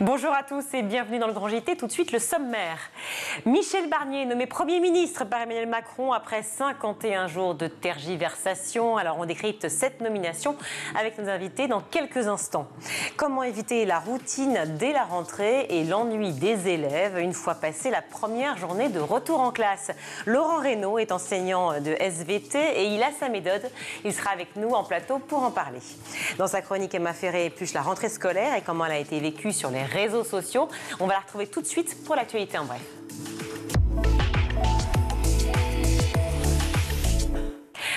Bonjour à tous et bienvenue dans le Grand JT. Tout de suite, le sommaire. Michel Barnier, nommé Premier ministre par Emmanuel Macron après 51 jours de tergiversation. Alors, on décrypte cette nomination avec nos invités dans quelques instants. Comment éviter la routine dès la rentrée et l'ennui des élèves une fois passée la première journée de retour en classe? Laurent Reynaud est enseignant de SVT et il a sa méthode. Il sera avec nous en plateau pour en parler. Dans sa chronique, Emma Ferré épluche la rentrée scolaire et comment elle a été vécue sur les réseaux sociaux. On va la retrouver tout de suite pour l'actualité en bref.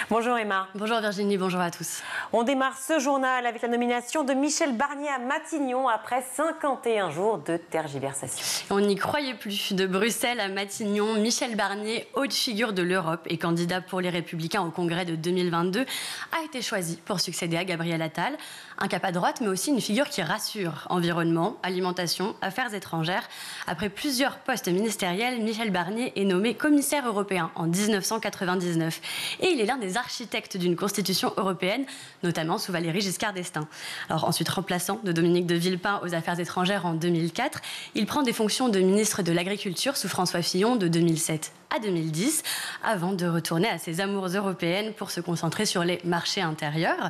Bonjour Emma. Bonjour Virginie, bonjour à tous. On démarre ce journal avec la nomination de Michel Barnier à Matignon après 51 jours de tergiversation. On n'y croyait plus. De Bruxelles à Matignon, Michel Barnier, haute figure de l'Europe et candidat pour les Républicains au Congrès de 2022, a été choisi pour succéder à Gabriel Attal. Un cap à droite, mais aussi une figure qui rassure. Environnement, alimentation, affaires étrangères. Après plusieurs postes ministériels, Michel Barnier est nommé commissaire européen en 1999. Et il est l'un des architectes d'une constitution européenne, notamment sous Valéry Giscard d'Estaing. Alors ensuite remplaçant de Dominique de Villepin aux affaires étrangères en 2004, il prend des fonctions de ministre de l'Agriculture sous François Fillon de 2007 à 2010, avant de retourner à ses amours européennes pour se concentrer sur les marchés intérieurs.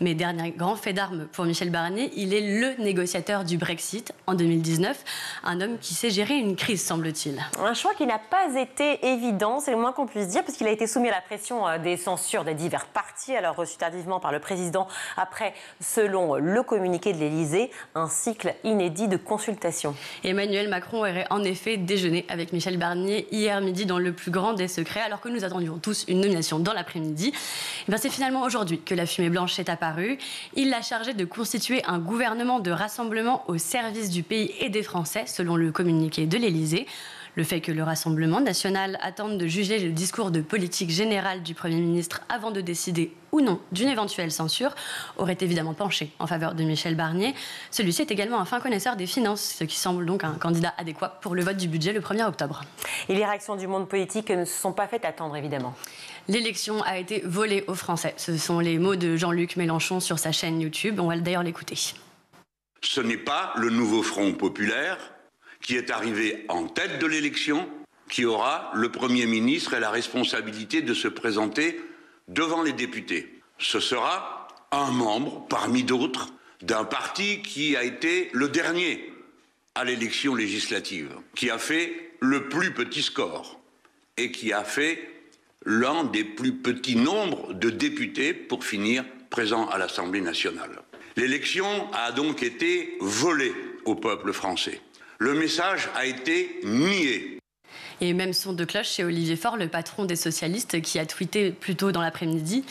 Mais dernier grand fait d'armes pour Michel Barnier, il est le négociateur du Brexit en 2019, un homme qui sait gérer une crise, semble-t-il. Un choix qui n'a pas été évident, c'est le moins qu'on puisse dire, parce qu'il a été soumis à la pression des censures des divers partis, alors reçu tardivement par le président après, selon le communiqué de l'Élysée, un cycle inédit de consultations. Emmanuel Macron aurait en effet déjeuné avec Michel Barnier hier midi dans le plus grand des secrets, alors que nous attendions tous une nomination dans l'après-midi. C'est finalement aujourd'hui que la fumée blanche est apparue. Il l'a chargé de constituer un gouvernement de rassemblement au service du pays et des Français, selon le communiqué de l'Élysée. Le fait que le Rassemblement national attende de juger le discours de politique générale du Premier ministre avant de décider ou non d'une éventuelle censure aurait évidemment penché en faveur de Michel Barnier. Celui-ci est également un fin connaisseur des finances, ce qui semble donc un candidat adéquat pour le vote du budget le 1er octobre. Et les réactions du monde politique ne se sont pas faites attendre, évidemment. L'élection a été volée aux Français. Ce sont les mots de Jean-Luc Mélenchon sur sa chaîne YouTube. On va d'ailleurs l'écouter. Ce n'est pas le nouveau Front populaire qui est arrivé en tête de l'élection, qui aura le Premier ministre et la responsabilité de se présenter devant les députés. Ce sera un membre, parmi d'autres, d'un parti qui a été le dernier à l'élection législative, qui a fait le plus petit score et qui a fait l'un des plus petits nombres de députés pour finir présent à l'Assemblée nationale. L'élection a donc été volée au peuple français. Le message a été nié. Et même son de cloche chez Olivier Faure, le patron des socialistes, qui a tweeté plus tôt dans l'après-midi.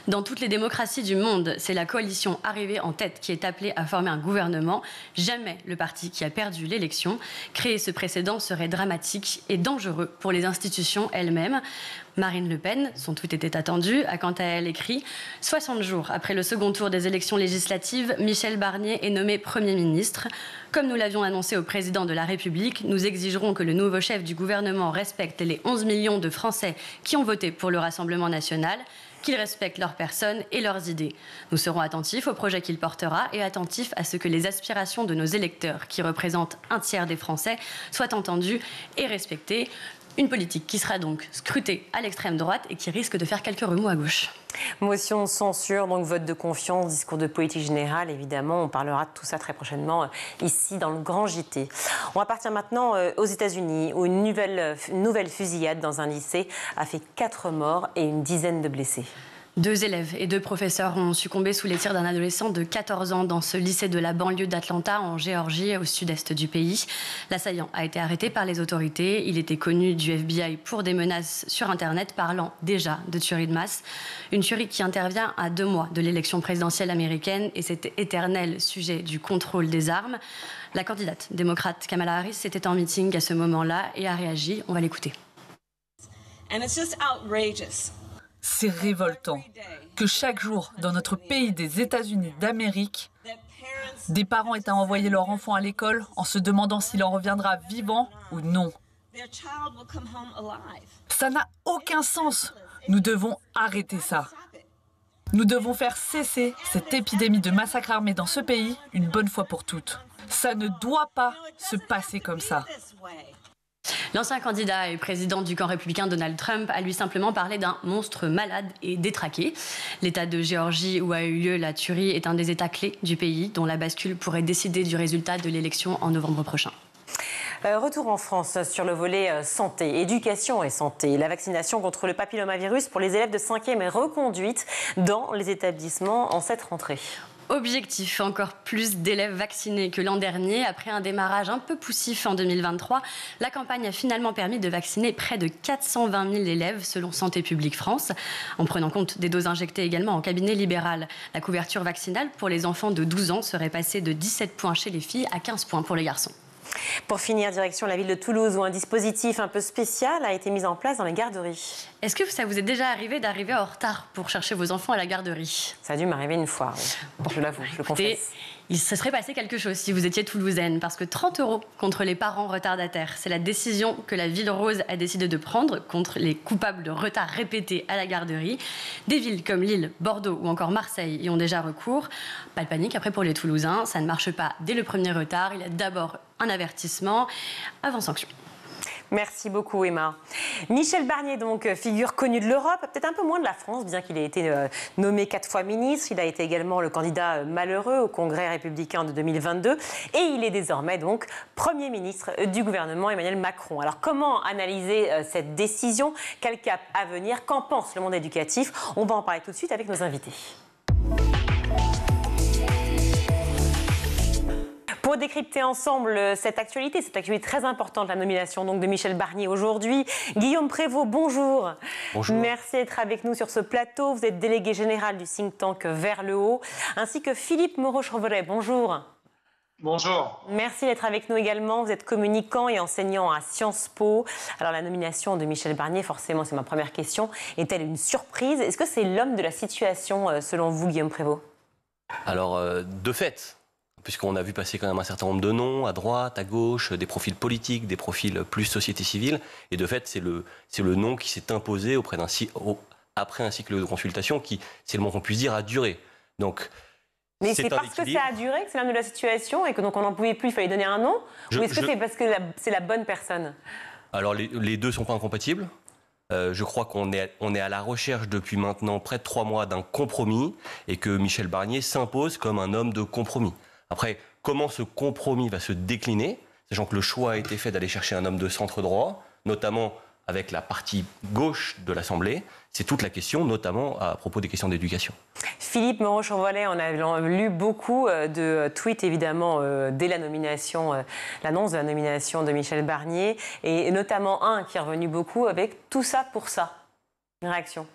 Dans toutes les démocraties du monde, c'est la coalition arrivée en tête qui est appelée à former un gouvernement. Jamais le parti qui a perdu l'élection. Créer ce précédent serait dramatique et dangereux pour les institutions elles-mêmes. Marine Le Pen, son tweet était attendu, a quant à elle écrit « 60 jours après le second tour des élections législatives, Michel Barnier est nommé Premier ministre. Comme nous l'avions annoncé au président de la République, nous exigerons que le nouveau chef du gouvernement respecte les 11 millions de Français qui ont voté pour le Rassemblement national, qu'ils respectent leurs personnes et leurs idées. Nous serons attentifs au projet qu'il portera et attentifs à ce que les aspirations de nos électeurs, qui représentent un tiers des Français, soient entendues et respectées. » Une politique qui sera donc scrutée à l'extrême droite et qui risque de faire quelques remous à gauche. Motion de censure, donc vote de confiance, discours de politique générale, évidemment. On parlera de tout ça très prochainement ici dans le Grand JT. On va partir maintenant aux États-Unis où une nouvelle fusillade dans un lycée a fait 4 morts et une dizaine de blessés. 2 élèves et 2 professeurs ont succombé sous les tirs d'un adolescent de 14 ans dans ce lycée de la banlieue d'Atlanta, en Géorgie, au sud-est du pays. L'assaillant a été arrêté par les autorités. Il était connu du FBI pour des menaces sur Internet, parlant déjà de tuerie de masse. Une tuerie qui intervient à 2 mois de l'élection présidentielle américaine et cet éternel sujet du contrôle des armes. La candidate démocrate Kamala Harris était en meeting à ce moment-là et a réagi. On va l'écouter. And it's just outrageous. C'est révoltant que chaque jour, dans notre pays des États-Unis d'Amérique, des parents aient à envoyer leur enfant à l'école en se demandant s'il en reviendra vivant ou non. Ça n'a aucun sens. Nous devons arrêter ça. Nous devons faire cesser cette épidémie de massacre armé dans ce pays une bonne fois pour toutes. Ça ne doit pas se passer comme ça. L'ancien candidat et président du camp républicain Donald Trump a lui simplement parlé d'un monstre malade et détraqué. L'État de Géorgie où a eu lieu la tuerie est un des États clés du pays dont la bascule pourrait décider du résultat de l'élection en novembre prochain. Retour en France sur le volet santé, éducation et santé. La vaccination contre le papillomavirus pour les élèves de 5e est reconduite dans les établissements en cette rentrée. Objectif, encore plus d'élèves vaccinés que l'an dernier. Après un démarrage un peu poussif en 2023, la campagne a finalement permis de vacciner près de 420 000 élèves selon Santé publique France. En prenant compte des doses injectées également en cabinet libéral, la couverture vaccinale pour les enfants de 12 ans serait passée de 17 points chez les filles à 15 points pour les garçons. Pour finir, direction la ville de Toulouse où un dispositif un peu spécial a été mis en place dans les garderies. Est-ce que ça vous est déjà arrivé d'arriver en retard pour chercher vos enfants à la garderie? Ça a dû m'arriver une fois, oui. Bon, je l'avoue, je le confesse. Il se serait passé quelque chose si vous étiez toulousaine, parce que 30 € contre les parents retardataires, c'est la décision que la ville rose a décidé de prendre contre les coupables de retard répétés à la garderie. Des villes comme Lille, Bordeaux ou encore Marseille y ont déjà recours. Pas de panique après pour les Toulousains, ça ne marche pas dès le premier retard. Il y a d'abord un avertissement avant sanction. Merci beaucoup Emma. Michel Barnier, donc figure connue de l'Europe, peut-être un peu moins de la France, bien qu'il ait été nommé 4 fois ministre. Il a été également le candidat malheureux au Congrès républicain de 2022 et il est désormais donc Premier ministre du gouvernement Emmanuel Macron. Alors comment analyser cette décision? Quel cap à venir? Qu'en pense le monde éducatif? On va en parler tout de suite avec nos invités. Pour décrypter ensemble cette actualité très importante, la nomination donc de Michel Barnier aujourd'hui. Guillaume Prévost, bonjour. Bonjour. Merci d'être avec nous sur ce plateau. Vous êtes délégué général du think tank Vers le Haut, ainsi que Philippe Moreau-Chevrolet, bonjour. Bonjour. Merci d'être avec nous également. Vous êtes communicant et enseignant à Sciences Po. Alors la nomination de Michel Barnier, forcément, c'est ma première question. Est-elle une surprise? Est-ce que c'est l'homme de la situation, selon vous, Guillaume Prévost? Alors, de fait, puisqu'on a vu passer quand même un certain nombre de noms, à droite, à gauche, des profils politiques, des profils plus société civile, et de fait, c'est le nom qui s'est imposé après un cycle de consultation qui, c'est le moins qu'on puisse dire, a duré. Donc, mais c'est parce que ça a duré que c'est l'homme de la situation et que donc on n'en pouvait plus, il fallait donner un nom? Ou est-ce que c'est parce que c'est la bonne personne? Alors, les deux ne sont pas incompatibles. Je crois qu'on est à la recherche depuis maintenant près de 3 mois d'un compromis et que Michel Barnier s'impose comme un homme de compromis. Après, comment ce compromis va se décliner, sachant que le choix a été fait d'aller chercher un homme de centre droit, notamment avec la partie gauche de l'Assemblée, c'est toute la question, notamment à propos des questions d'éducation. Philippe Moreau-Chevrolet, on a lu beaucoup de tweets, évidemment, dès la nomination, l'annonce de la nomination de Michel Barnier, et notamment un qui est revenu beaucoup avec « tout ça pour ça ». Une réaction?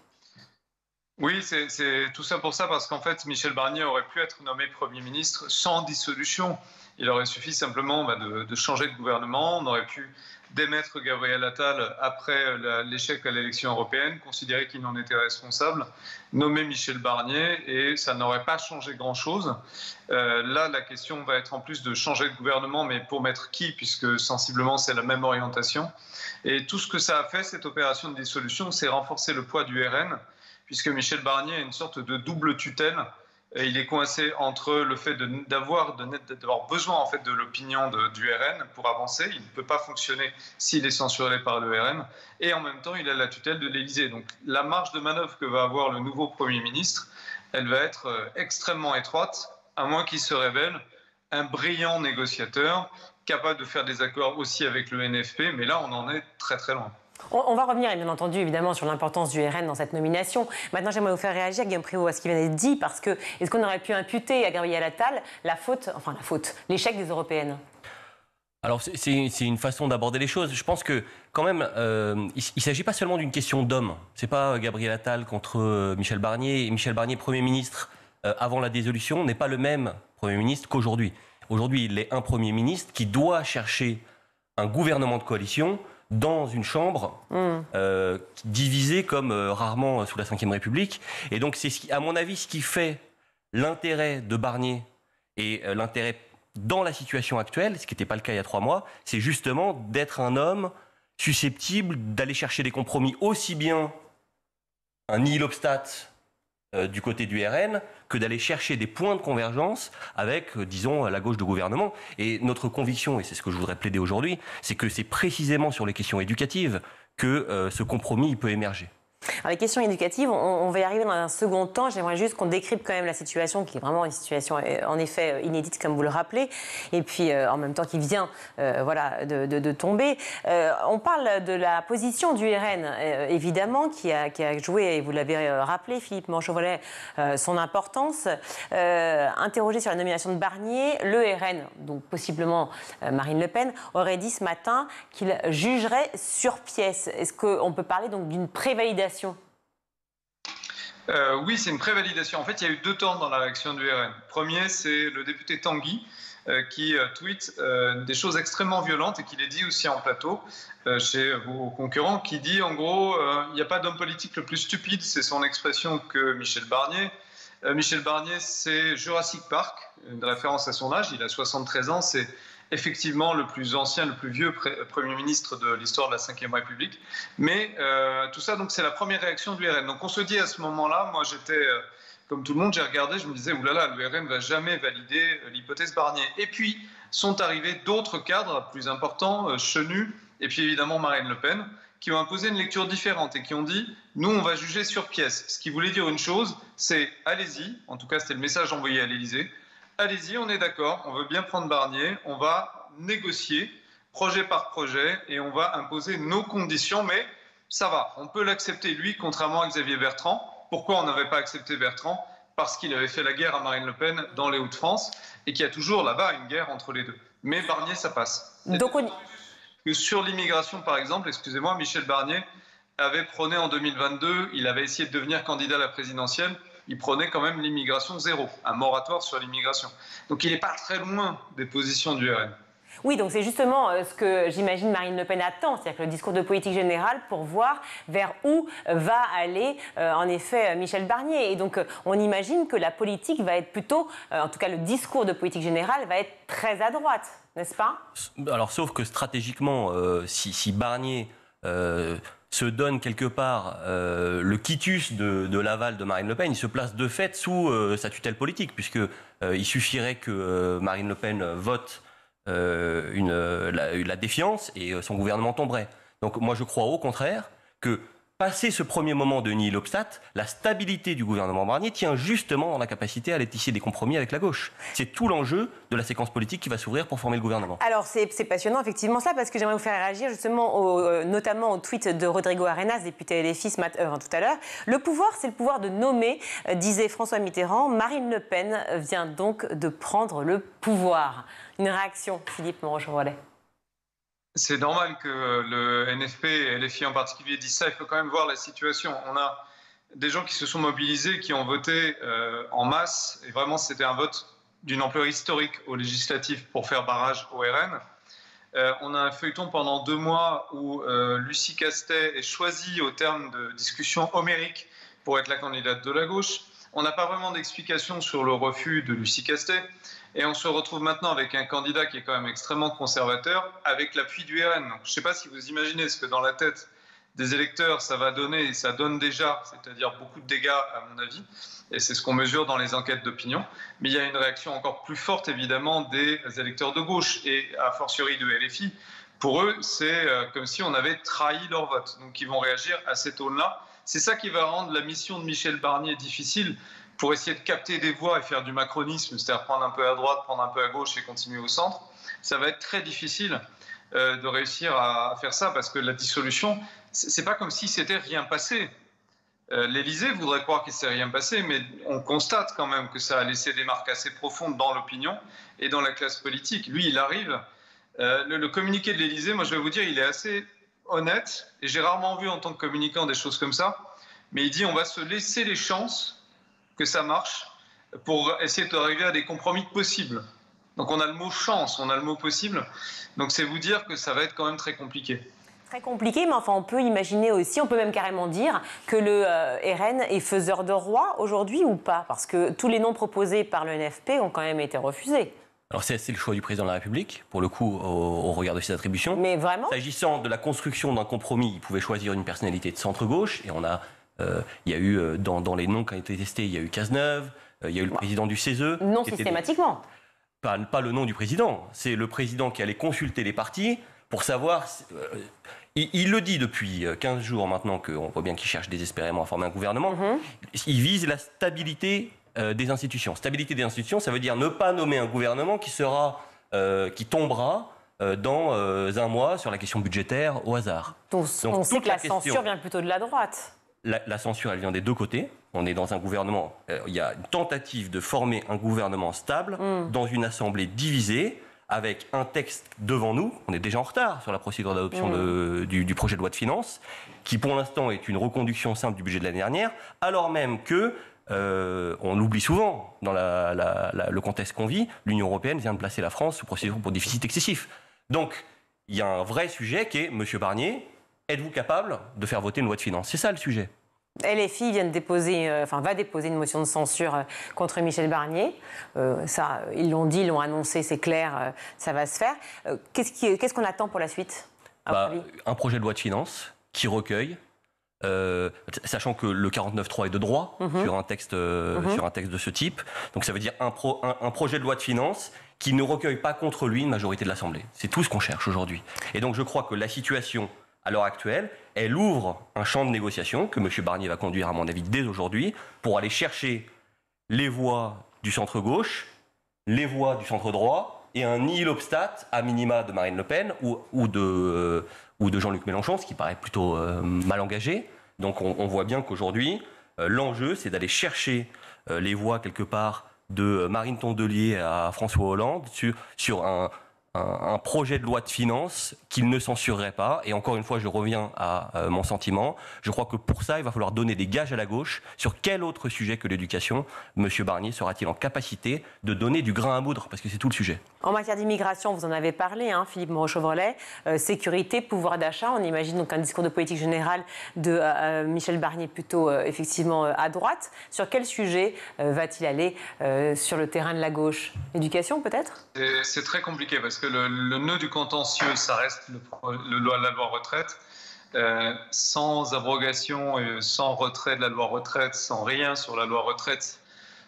Oui, c'est tout ça pour ça, parce qu'en fait, Michel Barnier aurait pu être nommé Premier ministre sans dissolution. Il aurait suffi simplement de changer de gouvernement. On aurait pu démettre Gabriel Attal après l'échec à l'élection européenne, considérer qu'il n'en était responsable, nommer Michel Barnier, et ça n'aurait pas changé grand-chose. Là, la question va être en plus de changer de gouvernement, mais pour mettre qui, puisque sensiblement c'est la même orientation. Et tout ce que ça a fait, cette opération de dissolution, c'est renforcer le poids du RN, puisque Michel Barnier a une sorte de double tutelle. Et il est coincé entre le fait d'avoir besoin en fait, de l'opinion du RN pour avancer. Il ne peut pas fonctionner s'il est censuré par le RN. Et en même temps, il a la tutelle de l'Élysée. Donc la marge de manœuvre que va avoir le nouveau Premier ministre, elle va être extrêmement étroite, à moins qu'il se révèle un brillant négociateur, capable de faire des accords aussi avec le NFP. Mais là, on en est très très loin. On va revenir, bien entendu, évidemment, sur l'importance du RN dans cette nomination. Maintenant, j'aimerais vous faire réagir, Guillaume Prévost, à ce qui vient d'être dit, parce que est-ce qu'on aurait pu imputer à Gabriel Attal l'échec des européennes? Alors, c'est une façon d'aborder les choses. Je pense que, quand même, il ne s'agit pas seulement d'une question d'homme. Ce n'est pas Gabriel Attal contre Michel Barnier. Michel Barnier, Premier ministre, avant la dissolution, n'est pas le même Premier ministre qu'aujourd'hui. Aujourd'hui, il est un Premier ministre qui doit chercher un gouvernement de coalition dans une chambre divisée comme rarement sous la Ve République. Et donc, c'est, à mon avis, ce qui fait l'intérêt de Barnier et l'intérêt dans la situation actuelle, ce qui n'était pas le cas il y a 3 mois, c'est justement d'être un homme susceptible d'aller chercher des compromis aussi bien un nihil obstat du côté du RN que d'aller chercher des points de convergence avec, disons, la gauche de gouvernement. Et notre conviction, et c'est ce que je voudrais plaider aujourd'hui, c'est que c'est précisément sur les questions éducatives que ce compromis peut émerger. Alors, les questions éducatives, on va y arriver dans un second temps. J'aimerais juste qu'on décrypte quand même la situation, qui est vraiment une situation en effet inédite, comme vous le rappelez, et puis en même temps qui vient de tomber. On parle de la position du RN, évidemment, qui a joué, et vous l'avez rappelé, Philippe Manchevrolet, son importance. Interrogé sur la nomination de Barnier, le RN, donc possiblement Marine Le Pen, aurait dit ce matin qu'il jugerait sur pièce. Est-ce qu'on peut parler donc d'une prévalidation ? Oui, c'est une prévalidation. En fait, il y a eu deux temps dans la réaction du RN. Premier, c'est le député Tanguy qui tweet des choses extrêmement violentes et qui les dit aussi en plateau chez vos concurrents, qui dit en gros, il n'y a pas d'homme politique le plus stupide, c'est son expression, que Michel Barnier. Michel Barnier, c'est Jurassic Park, une référence à son âge, il a 73 ans, c'est effectivement le plus ancien, le plus vieux Premier ministre de l'histoire de la Ve République. Mais tout ça, donc, c'est la première réaction du RN. Donc on se dit à ce moment-là, moi j'étais, comme tout le monde, j'ai regardé, je me disais, oulala, le RN ne va jamais valider l'hypothèse Barnier. Et puis sont arrivés d'autres cadres plus importants, Chenu, et puis évidemment Marine Le Pen, qui ont imposé une lecture différente et qui ont dit, nous on va juger sur pièce. Ce qui voulait dire une chose, c'est allez-y, en tout cas c'était le message envoyé à l'Élysée, allez-y, on est d'accord, on veut bien prendre Barnier, on va négocier projet par projet et on va imposer nos conditions, mais ça va, on peut l'accepter lui, contrairement à Xavier Bertrand. Pourquoi on n'avait pas accepté Bertrand? Parce qu'il avait fait la guerre à Marine Le Pen dans les Hauts-de-France et qu'il y a toujours là-bas une guerre entre les deux. Mais Barnier, ça passe. Donc sur l'immigration, par exemple, excusez-moi, Michel Barnier avait prôné en 2022, il avait essayé de devenir candidat à la présidentielle, il prônait quand même l'immigration zéro, un moratoire sur l'immigration. Donc il n'est pas très loin des positions du RN. Oui, donc c'est justement ce que j'imagine Marine Le Pen attend, c'est-à-dire que le discours de politique générale pour voir vers où va aller en effet Michel Barnier. Et donc on imagine que la politique va être plutôt, en tout cas le discours de politique générale va être très à droite, n'est-ce pas? Alors sauf que stratégiquement, si Barnier se donne quelque part le quitus de l'aval de Marine Le Pen, il se place de fait sous sa tutelle politique, puisque il suffirait que Marine Le Pen vote la défiance et son gouvernement tomberait. Donc moi je crois au contraire que passé ce premier moment de nihil obstat, la stabilité du gouvernement Barnier tient justement dans la capacité à aller tisser des compromis avec la gauche. C'est tout l'enjeu de la séquence politique qui va s'ouvrir pour former le gouvernement. Alors c'est passionnant effectivement cela, parce que j'aimerais vous faire réagir justement notamment au tweet de Rodrigo Arenas, député LFI tout à l'heure. Le pouvoir, c'est le pouvoir de nommer, disait François Mitterrand. Marine Le Pen vient donc de prendre le pouvoir. Une réaction, Philippe Manchevrolet? C'est normal que le NFP et LFI en particulier disent ça. Il faut quand même voir la situation. On a des gens qui se sont mobilisés, qui ont voté en masse. Et vraiment, c'était un vote d'une ampleur historique aux législatives pour faire barrage au RN. On a un feuilleton pendant 2 mois où Lucie Castet est choisie au terme de discussions homériques pour être la candidate de la gauche. On n'a pas vraiment d'explication sur le refus de Lucie Castet. Et on se retrouve maintenant avec un candidat qui est quand même extrêmement conservateur, avec l'appui du RN. Donc, je ne sais pas si vous imaginez ce que dans la tête des électeurs ça va donner, et ça donne déjà, c'est-à-dire beaucoup de dégâts à mon avis, et c'est ce qu'on mesure dans les enquêtes d'opinion. Mais il y a une réaction encore plus forte évidemment des électeurs de gauche, et a fortiori de LFI. Pour eux, c'est comme si on avait trahi leur vote. Donc ils vont réagir à cette aune-là. C'est ça qui va rendre la mission de Michel Barnier difficile, pour essayer de capter des voix et faire du macronisme, c'est-à-dire prendre un peu à droite, prendre un peu à gauche et continuer au centre. Ça va être très difficile de réussir à faire ça, parce que la dissolution, c'est pas comme si c'était rien passé. L'Élysée voudrait croire qu'il ne s'est rien passé, mais on constate quand même que ça a laissé des marques assez profondes dans l'opinion et dans la classe politique. Lui, il arrive. Le communiqué de l'Élysée, moi je vais vous dire, il est assez honnête, et j'ai rarement vu en tant que communicant des choses comme ça, mais il dit on va se laisser les chances que ça marche pour essayer d'arriver à des compromis possibles. Donc on a le mot chance, on a le mot possible, donc c'est vous dire que ça va être quand même très compliqué. Très compliqué, mais enfin on peut imaginer aussi, on peut même carrément dire que le RN est faiseur de roi aujourd'hui ou pas, parce que tous les noms proposés par le NFP ont quand même été refusés. Alors c'est le choix du président de la République, pour le coup, au regard de ses attributions. Mais vraiment ? S'agissant de la construction d'un compromis, il pouvait choisir une personnalité de centre-gauche, et on a Il y a eu, dans les noms qui ont été testés, il y a eu Cazeneuve, il y a eu le président du CESE. Non systématiquement. Pas le nom du président, c'est le président qui allait consulter les partis pour savoir... Il le dit depuis 15 jours maintenant, qu'on voit bien qu'il cherche désespérément à former un gouvernement. Il vise la stabilité des institutions. Stabilité des institutions, ça veut dire ne pas nommer un gouvernement qui tombera dans un mois sur la question budgétaire au hasard. Donc on sait que la censure vient plutôt de la droite. La censure, elle vient des deux côtés. On est dans un gouvernement, il y a une tentative de former un gouvernement stable dans une assemblée divisée, avec un texte devant nous. On est déjà en retard sur la procédure d'adoption du projet de loi de finances, qui pour l'instant est une reconduction simple du budget de l'année dernière, alors même que, on l'oublie souvent dans le contexte qu'on vit, l'Union européenne vient de placer la France sous procédure pour déficit excessif. Donc, il y a un vrai sujet qui est, Monsieur Barnier, êtes-vous capable de faire voter une loi de finances? C'est ça le sujet. LFI va déposer une motion de censure contre Michel Barnier. Ça, ils l'ont dit, ils l'ont annoncé, c'est clair, ça va se faire. Qu'est-ce qu'on attend pour la suite, à votre avis ? Un projet de loi de finances qui recueille, sachant que le 49.3 est de droit sur un texte de ce type. Donc ça veut dire un projet de loi de finances qui ne recueille pas contre lui une majorité de l'Assemblée. C'est tout ce qu'on cherche aujourd'hui. Et donc je crois que la situation, à l'heure actuelle, elle ouvre un champ de négociation que M. Barnier va conduire, à mon avis, dès aujourd'hui, pour aller chercher les voix du centre-gauche, les voix du centre-droit, et un nihil obstat, à minima, de Marine Le Pen ou de Jean-Luc Mélenchon, ce qui paraît plutôt mal engagé. Donc on voit bien qu'aujourd'hui, l'enjeu, c'est d'aller chercher les voix, quelque part, de Marine Tondelier à François Hollande sur un projet de loi de finances qu'il ne censurerait pas. Et encore une fois, je reviens à mon sentiment. Je crois que pour ça, il va falloir donner des gages à la gauche. Sur quel autre sujet que l'éducation, M. Barnier sera-t-il en capacité de donner du grain à moudre? Parce que c'est tout le sujet. En matière d'immigration, vous en avez parlé, Philippe Moreau-Chevrolet. Sécurité, pouvoir d'achat. On imagine donc un discours de politique générale de Michel Barnier plutôt effectivement à droite. Sur quel sujet va-t-il aller sur le terrain de la gauche? Éducation peut-être? C'est très compliqué parce que le nœud du contentieux, ça reste la loi retraite. Sans abrogation, sans retrait de la loi retraite, sans rien sur la loi retraite,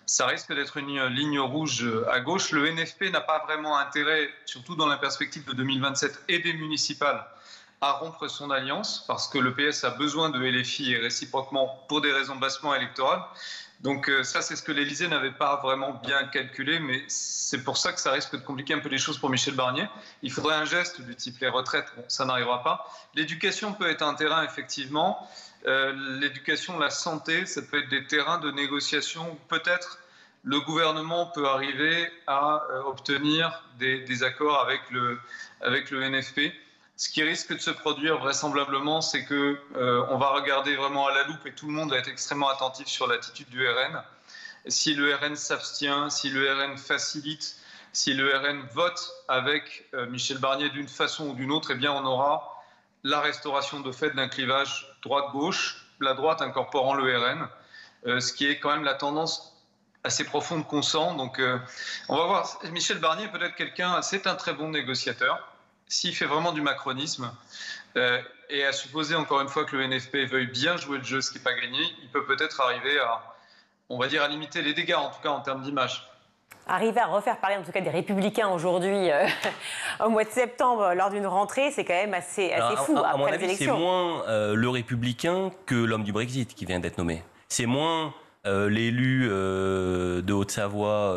ça risque d'être une ligne rouge à gauche. Le NFP n'a pas vraiment intérêt, surtout dans la perspective de 2027 et des municipales, à rompre son alliance, parce que le PS a besoin de LFI et réciproquement pour des raisons bassement électorales. Donc ça, c'est ce que l'Élysée n'avait pas vraiment bien calculé, mais c'est pour ça que ça risque de compliquer un peu les choses pour Michel Barnier. Il faudrait un geste du type les retraites, bon, ça n'arrivera pas. L'éducation peut être un terrain, effectivement. L'éducation, la santé, ça peut être des terrains de négociation où peut-être le gouvernement peut arriver à obtenir des accords avec le NFP. Ce qui risque de se produire vraisemblablement, c'est qu'on va regarder vraiment à la loupe et tout le monde va être extrêmement attentif sur l'attitude du RN. Si le RN s'abstient, si le RN facilite, si le RN vote avec Michel Barnier d'une façon ou d'une autre, eh bien on aura la restauration de fait d'un clivage droite-gauche, la droite incorporant le RN, ce qui est quand même la tendance assez profonde qu'on sent. Donc on va voir. Michel Barnier peut être quelqu'un, c'est un très bon négociateur. S'il fait vraiment du macronisme, et à supposer encore une fois que le NFP veuille bien jouer le jeu, ce qui n'est pas gagné, il peut peut-être arriver à, on va dire, à limiter les dégâts, en tout cas en termes d'image. Arriver à refaire parler en tout cas des Républicains aujourd'hui, au mois de septembre, lors d'une rentrée, c'est quand même assez fou à après mon les avis, élections. c'est moins le Républicain que l'homme du Brexit qui vient d'être nommé. C'est moins l'élu de Haute-Savoie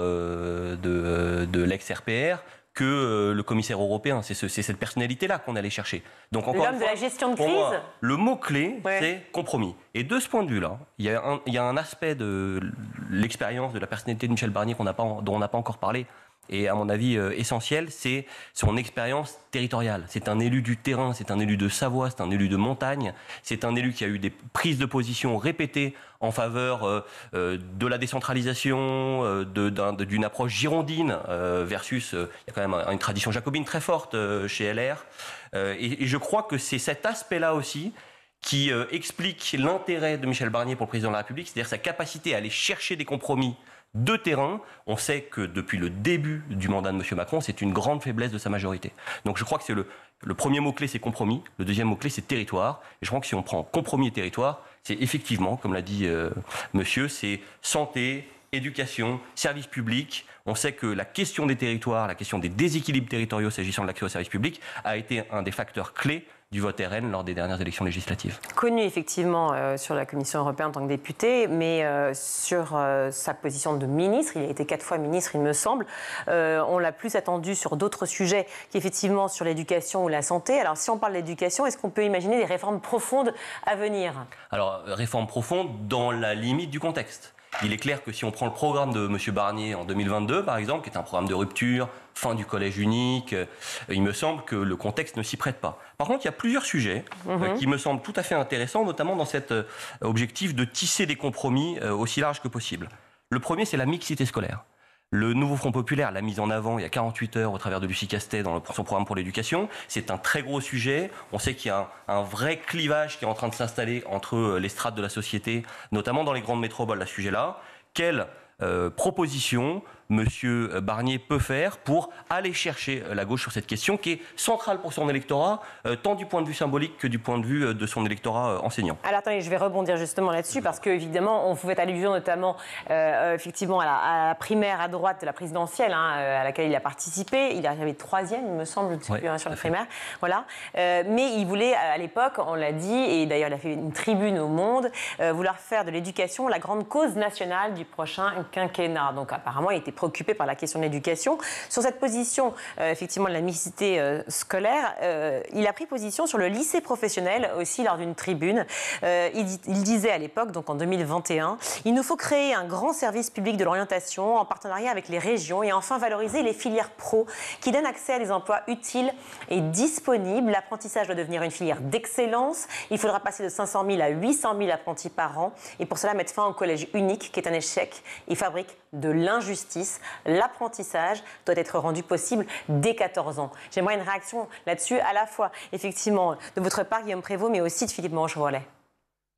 de l'ex-RPR que le commissaire européen. C'est cette personnalité-là qu'on allait chercher. Donc, encore l'homme de la gestion de pour crise. moi, le mot-clé, Ouais. c'est compromis. Et de ce point de vue-là, il y a un aspect de l'expérience, de la personnalité de Michel Barnier dont on n'a pas encore parlé, et à mon avis essentiel, c'est son expérience territoriale. C'est un élu du terrain, c'est un élu de Savoie, c'est un élu de montagne, c'est un élu qui a eu des prises de position répétées en faveur de la décentralisation, d'une approche girondine versus, il y a quand même une tradition jacobine très forte chez LR. Et je crois que c'est cet aspect-là aussi qui explique l'intérêt de Michel Barnier pour le président de la République, c'est-à-dire sa capacité à aller chercher des compromis de terrain. On sait que depuis le début du mandat de M. Macron, c'est une grande faiblesse de sa majorité. Donc je crois que c'est le premier mot-clé, c'est compromis. Le deuxième mot-clé, c'est territoire. Et je crois que si on prend compromis et territoire, c'est effectivement, comme l'a dit monsieur, c'est santé, éducation, services publics. On sait que la question des territoires, la question des déséquilibres territoriaux s'agissant de l'accès aux services publics a été un des facteurs clés du vote RN lors des dernières élections législatives. Connu effectivement sur la Commission européenne en tant que député, mais sur sa position de ministre, il a été 4 fois ministre il me semble, on l'a plus attendu sur d'autres sujets qu'effectivement sur l'éducation ou la santé. Alors si on parle d'éducation, est-ce qu'on peut imaginer des réformes profondes à venir? Alors réformes profondes dans la limite du contexte. Il est clair que si on prend le programme de M. Barnier en 2022, par exemple, qui est un programme de rupture, fin du collège unique, il me semble que le contexte ne s'y prête pas. Par contre, il y a plusieurs sujets qui me semblent tout à fait intéressants, notamment dans cet objectif de tisser des compromis aussi larges que possible. Le premier, c'est la mixité scolaire. Le Nouveau Front Populaire l'a mise en avant il y a 48 heures au travers de Lucie Castet dans son programme pour l'éducation. C'est un très gros sujet. On sait qu'il y a un vrai clivage qui est en train de s'installer entre les strates de la société, notamment dans les grandes métropoles à ce sujet-là. Quelle proposition M. Barnier peut faire pour aller chercher la gauche sur cette question qui est centrale pour son électorat, tant du point de vue symbolique que du point de vue de son électorat enseignant. Alors attendez, je vais rebondir justement là-dessus parce qu'évidemment, on fait allusion notamment effectivement à la primaire à droite de la présidentielle à laquelle il a participé. Il est arrivé 3e, il me semble, sur la primaire. Voilà. Mais il voulait, à l'époque, on l'a dit, et d'ailleurs il a fait une tribune au Monde, vouloir faire de l'éducation la grande cause nationale du prochain quinquennat. Donc apparemment, il était préoccupé par la question de l'éducation. Sur cette position, effectivement, de la mixité scolaire, il a pris position sur le lycée professionnel aussi lors d'une tribune. Il disait à l'époque, donc en 2021, « Il nous faut créer un grand service public de l'orientation en partenariat avec les régions et enfin valoriser les filières pro qui donnent accès à des emplois utiles et disponibles. L'apprentissage doit devenir une filière d'excellence. Il faudra passer de 500 000 à 800 000 apprentis par an et pour cela mettre fin au collège unique qui est un échec. Il fabrique de l'injustice. L'apprentissage doit être rendu possible dès 14 ans. » J'aimerais une réaction là-dessus, à la fois, effectivement, de votre part, Guillaume Prévost, mais aussi de Philippe Moreau-Chevrolet.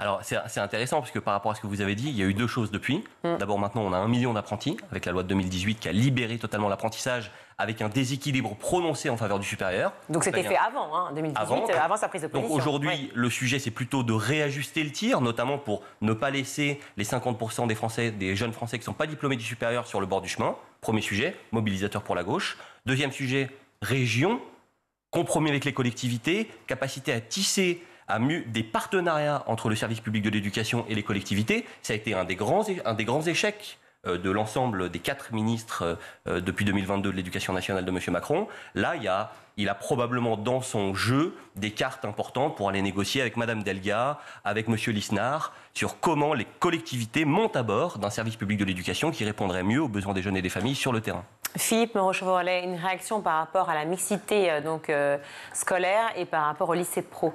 Alors, c'est intéressant, parce que par rapport à ce que vous avez dit, il y a eu 2 choses depuis. D'abord, maintenant, on a 1 million d'apprentis, avec la loi de 2018 qui a libéré totalement l'apprentissage, avec un déséquilibre prononcé en faveur du supérieur. Donc c'était fait avant, 2018, avant sa prise de position. Donc aujourd'hui, le sujet, c'est plutôt de réajuster le tir, notamment pour ne pas laisser les 50% des Français, des jeunes Français qui ne sont pas diplômés du supérieur sur le bord du chemin. Premier sujet, mobilisateur pour la gauche. Deuxième sujet, région, compromis avec les collectivités, capacité à tisser des partenariats entre le service public de l'éducation et les collectivités. Ça a été un des grands échecs de l'ensemble des 4 ministres depuis 2022 de l'Éducation nationale de M. Macron. Là, il a probablement dans son jeu des cartes importantes pour aller négocier avec Mme Delga, avec M. Lisnard, sur comment les collectivités montent à bord d'un service public de l'éducation qui répondrait mieux aux besoins des jeunes et des familles sur le terrain. Philippe Moreau-Chevrolet, une réaction par rapport à la mixité scolaire et par rapport au lycée pro?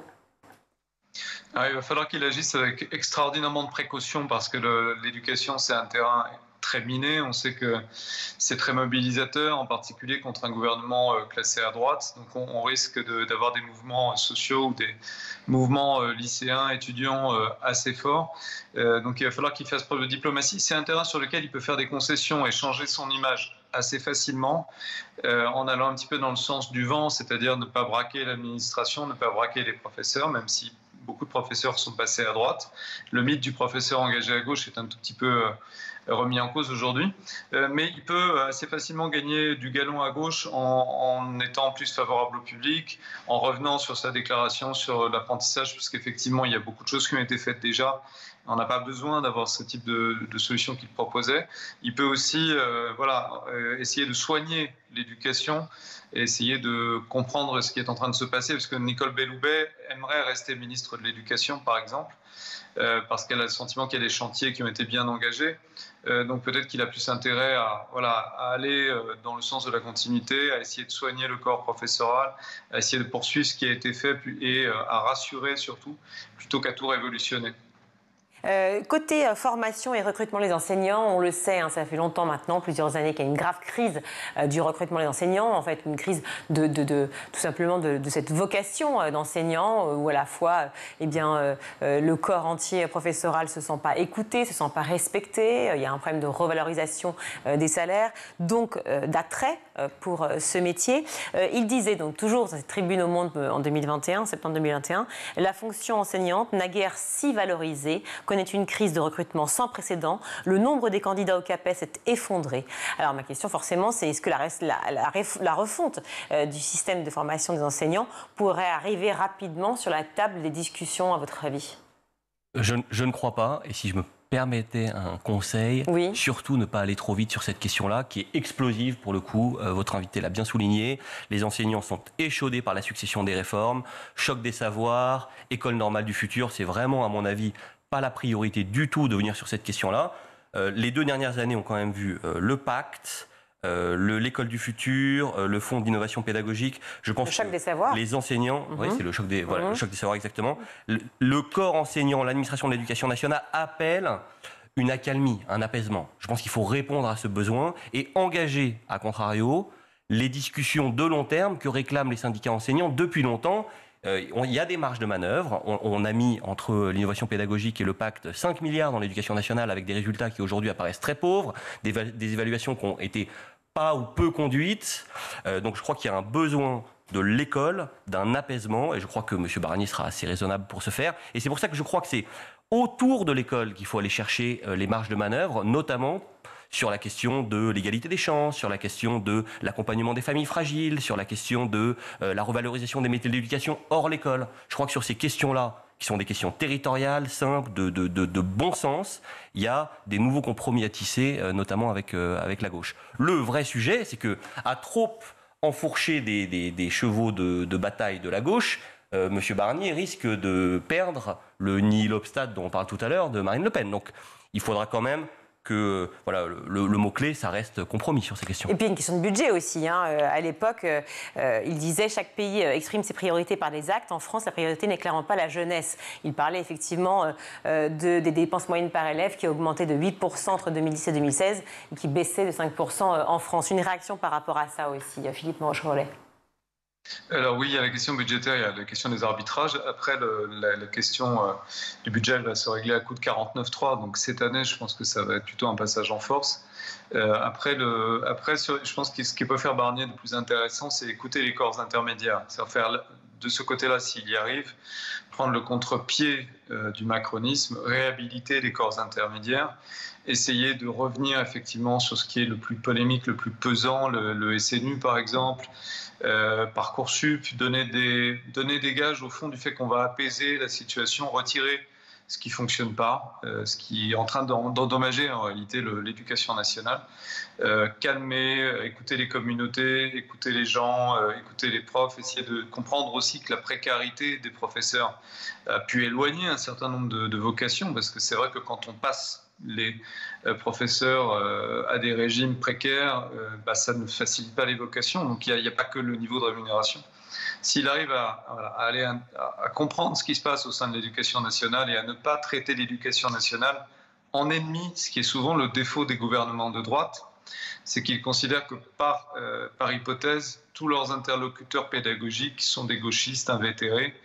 Alors, il va falloir qu'il agisse avec extraordinairement de précaution parce que l'éducation, c'est un terrain très miné. On sait que c'est très mobilisateur, en particulier contre un gouvernement classé à droite. Donc on risque d'avoir des mouvements sociaux ou des mouvements lycéens, étudiants assez forts. Donc il va falloir qu'il fasse preuve de diplomatie. C'est un terrain sur lequel il peut faire des concessions et changer son image assez facilement en allant un petit peu dans le sens du vent, c'est-à-dire ne pas braquer l'administration, ne pas braquer les professeurs, même si beaucoup de professeurs sont passés à droite. Le mythe du professeur engagé à gauche est un tout petit peu remis en cause aujourd'hui. Mais il peut assez facilement gagner du galon à gauche en étant plus favorable au public, en revenant sur sa déclaration sur l'apprentissage, parce qu'effectivement, il y a beaucoup de choses qui ont été faites déjà. On n'a pas besoin d'avoir ce type de solution qu'il proposait. Il peut aussi essayer de soigner l'éducation et essayer de comprendre ce qui est en train de se passer, parce que Nicole Belloubet aimerait rester ministre de l'Éducation, par exemple, parce qu'elle a le sentiment qu'il y a des chantiers qui ont été bien engagés. Donc peut-être qu'il a plus intérêt à aller dans le sens de la continuité, à essayer de soigner le corps professoral, à essayer de poursuivre ce qui a été fait et à rassurer surtout, plutôt qu'à tout révolutionner. Côté formation et recrutement des enseignants, on le sait, ça fait longtemps maintenant, plusieurs années qu'il y a une grave crise du recrutement des enseignants, en fait une crise tout simplement de cette vocation d'enseignant où à la fois le corps entier professoral ne se sent pas écouté, ne se sent pas respecté, il y a un problème de revalorisation des salaires, donc d'attrait pour ce métier. Il disait donc toujours dans cette tribune au Monde en 2021, septembre 2021, la fonction enseignante, naguère si valorisée, connaît une crise de recrutement sans précédent. Le nombre des candidats au CAPES s'est effondré. Alors ma question forcément, c'est est-ce que la refonte du système de formation des enseignants pourrait arriver rapidement sur la table des discussions, à votre avis ? Je ne crois pas. Et si je me permettais un conseil, oui. Surtout ne pas aller trop vite sur cette question-là, qui est explosive pour le coup. Votre invité l'a bien souligné. Les enseignants sont échaudés par la succession des réformes, choc des savoirs, école normale du futur. C'est vraiment, à mon avis, pas la priorité du tout de venir sur cette question-là. Les 2 dernières années ont quand même vu le pacte, l'école du futur, le fonds d'innovation pédagogique. Je pense le choc des savoirs. Les enseignants, oui, c'est le choc des, le choc des savoirs exactement. Le corps enseignant, l'administration de l'éducation nationale appelle une accalmie, un apaisement. Je pense qu'il faut répondre à ce besoin et engager, à contrario, les discussions de long terme que réclament les syndicats enseignants depuis longtemps. Il y a des marges de manœuvre. On a mis entre l'innovation pédagogique et le pacte 5 milliards dans l'éducation nationale avec des résultats qui aujourd'hui apparaissent très pauvres, des évaluations qui ont été pas ou peu conduites. Donc je crois qu'il y a un besoin de l'école, d'un apaisement, et je crois que M. Barnier sera assez raisonnable pour ce faire. Et c'est pour ça que je crois que c'est autour de l'école qu'il faut aller chercher les marges de manœuvre, notamment sur la question de l'égalité des chances, sur la question de l'accompagnement des familles fragiles, sur la question de la revalorisation des métiers de l'éducation hors l'école. Je crois que sur ces questions-là, qui sont des questions territoriales, simples, de bon sens, il y a des nouveaux compromis à tisser, notamment avec la gauche. Le vrai sujet, c'est que à trop enfourcher des chevaux de bataille de la gauche, M. Barnier risque de perdre le nihil obstat dont on parle tout à l'heure de Marine Le Pen. Donc il faudra quand même que voilà, le mot-clé, ça reste compromis sur ces questions. Et puis une question de budget aussi. À l'époque, il disait chaque pays exprime ses priorités par des actes. En France, la priorité n'est clairement pas la jeunesse. Il parlait effectivement des dépenses moyennes par élève qui augmentaient de 8% entre 2010 et 2016 et qui baissaient de 5% en France. Une réaction par rapport à ça aussi, Philippe Morche-Rollet. Alors oui, il y a la question budgétaire, il y a la question des arbitrages. Après, la question du budget elle va se régler à coût de 49,3. Donc cette année, je pense que ça va être plutôt un passage en force. Je pense que ce qui peut faire Barnier de plus intéressant, c'est écouter les corps intermédiaires. C'est-à-dire faire de ce côté-là, s'il y arrive, prendre le contre-pied du macronisme, réhabiliter les corps intermédiaires, essayer de revenir effectivement sur ce qui est le plus polémique, le plus pesant, le SNU par exemple, Parcoursup, donner des gages au fond du fait qu'on va apaiser la situation, retirer ce qui ne fonctionne pas, ce qui est en train d'endommager en réalité l'éducation nationale, calmer, écouter les communautés, écouter les gens, écouter les profs, essayer de comprendre aussi que la précarité des professeurs a pu éloigner un certain nombre de vocations, parce que c'est vrai que quand on passe les professeurs à des régimes précaires, ça ne facilite pas les vocations. Donc il n'y a pas que le niveau de rémunération. S'il arrive à comprendre ce qui se passe au sein de l'éducation nationale et à ne pas traiter l'éducation nationale en ennemi, ce qui est souvent le défaut des gouvernements de droite, c'est qu'ils considèrent que par hypothèse, tous leurs interlocuteurs pédagogiques sont des gauchistes invétérés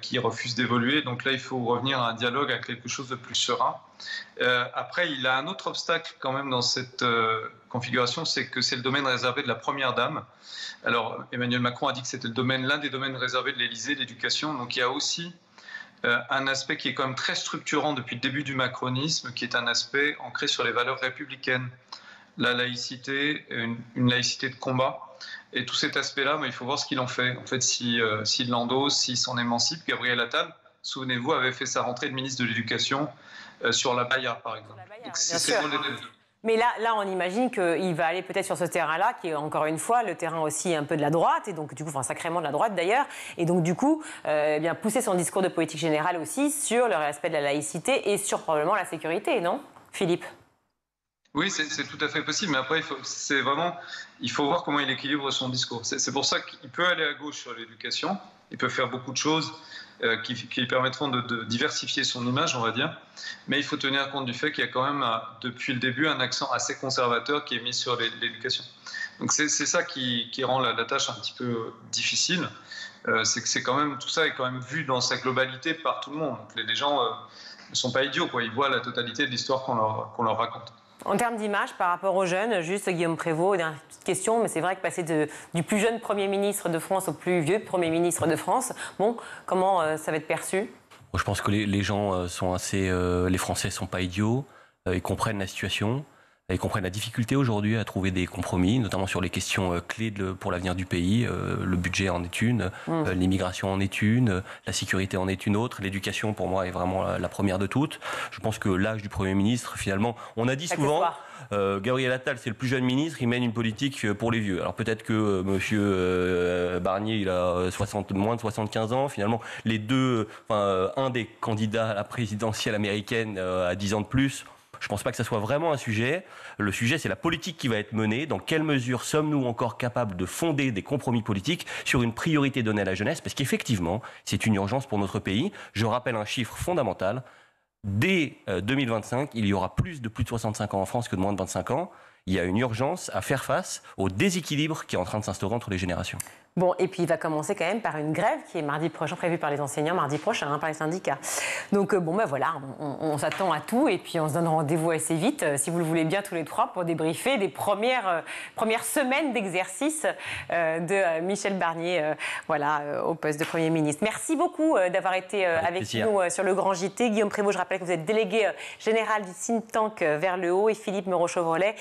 qui refusent d'évoluer. Donc là, il faut revenir à un dialogue, à quelque chose de plus serein. Après, il a un autre obstacle quand même dans cette configuration, c'est que c'est le domaine réservé de la Première Dame. Alors, Emmanuel Macron a dit que c'était l'un des domaines réservés de l'Élysée, l'éducation. Donc il y a aussi un aspect qui est quand même très structurant depuis le début du macronisme, qui est un aspect ancré sur les valeurs républicaines. La laïcité, une laïcité de combat. Et tout cet aspect-là, il faut voir ce qu'il en fait. En fait, s'il l'endosse, s'il s'en émancipe, Gabriel Attal, souvenez-vous, avait fait sa rentrée de ministre de l'Éducation sur la Baïa, par exemple. Donc, mais là, on imagine qu'il va aller peut-être sur ce terrain-là, qui est encore une fois le terrain aussi un peu de la droite, et donc du coup, sacrément de la droite d'ailleurs, et donc du coup, pousser son discours de politique générale aussi sur le respect de la laïcité et sur probablement la sécurité, non, Philippe ? Oui, c'est tout à fait possible, mais après, il faut voir comment il équilibre son discours. C'est pour ça qu'il peut aller à gauche sur l'éducation, Il peut faire beaucoup de choses qui lui permettront de diversifier son image, on va dire. Mais il faut tenir compte du fait qu'il y a quand même, depuis le début, un accent assez conservateur qui est mis sur l'éducation. Donc c'est ça qui rend la tâche un petit peu difficile. C'est que tout ça est quand même vu dans sa globalité par tout le monde. Donc les gens ne sont pas idiots, quoi. Ils voient la totalité de l'histoire qu'on leur raconte. En termes d'image, par rapport aux jeunes, juste Guillaume Prévost, dernière petite question, mais c'est vrai que passer du plus jeune Premier ministre de France au plus vieux Premier ministre de France, bon, comment ça va être perçu ? Je pense que les gens sont assez... les Français ne sont pas idiots, ils comprennent la situation, ils comprennent la difficulté aujourd'hui à trouver des compromis, notamment sur les questions clés pour l'avenir du pays. Le budget en est une, l'immigration en est une, la sécurité en est une autre, l'éducation pour moi est vraiment la première de toutes. Je pense que l'âge du Premier ministre, finalement, on a dit souvent... Gabriel Attal, c'est le plus jeune ministre, il mène une politique pour les vieux. Alors peut-être que monsieur Barnier, il a moins de 75 ans. Finalement, les deux, un des candidats à la présidentielle américaine a 10 ans de plus. Je ne pense pas que ça soit vraiment un sujet. Le sujet, c'est la politique qui va être menée. Dans quelle mesure sommes-nous encore capables de fonder des compromis politiques sur une priorité donnée à la jeunesse ? Parce qu'effectivement, c'est une urgence pour notre pays. Je rappelle un chiffre fondamental. Dès 2025, il y aura plus de 65 ans en France que de moins de 25 ans. Il y a une urgence à faire face au déséquilibre qui est en train de s'instaurer entre les générations. Bon, et puis il va commencer quand même par une grève qui est mardi prochain, prévue par les enseignants, mardi prochain, par les syndicats. Donc voilà, on s'attend à tout et puis on se donne rendez-vous assez vite, si vous le voulez bien tous les trois, pour débriefer des premières semaines d'exercice de Michel Barnier, au poste de Premier ministre. Merci beaucoup d'avoir été avec nous sur le Grand JT. Guillaume Prévost, je rappelle que vous êtes délégué général du think tank Vers le Haut, et Philippe Moreau-Chevrolet,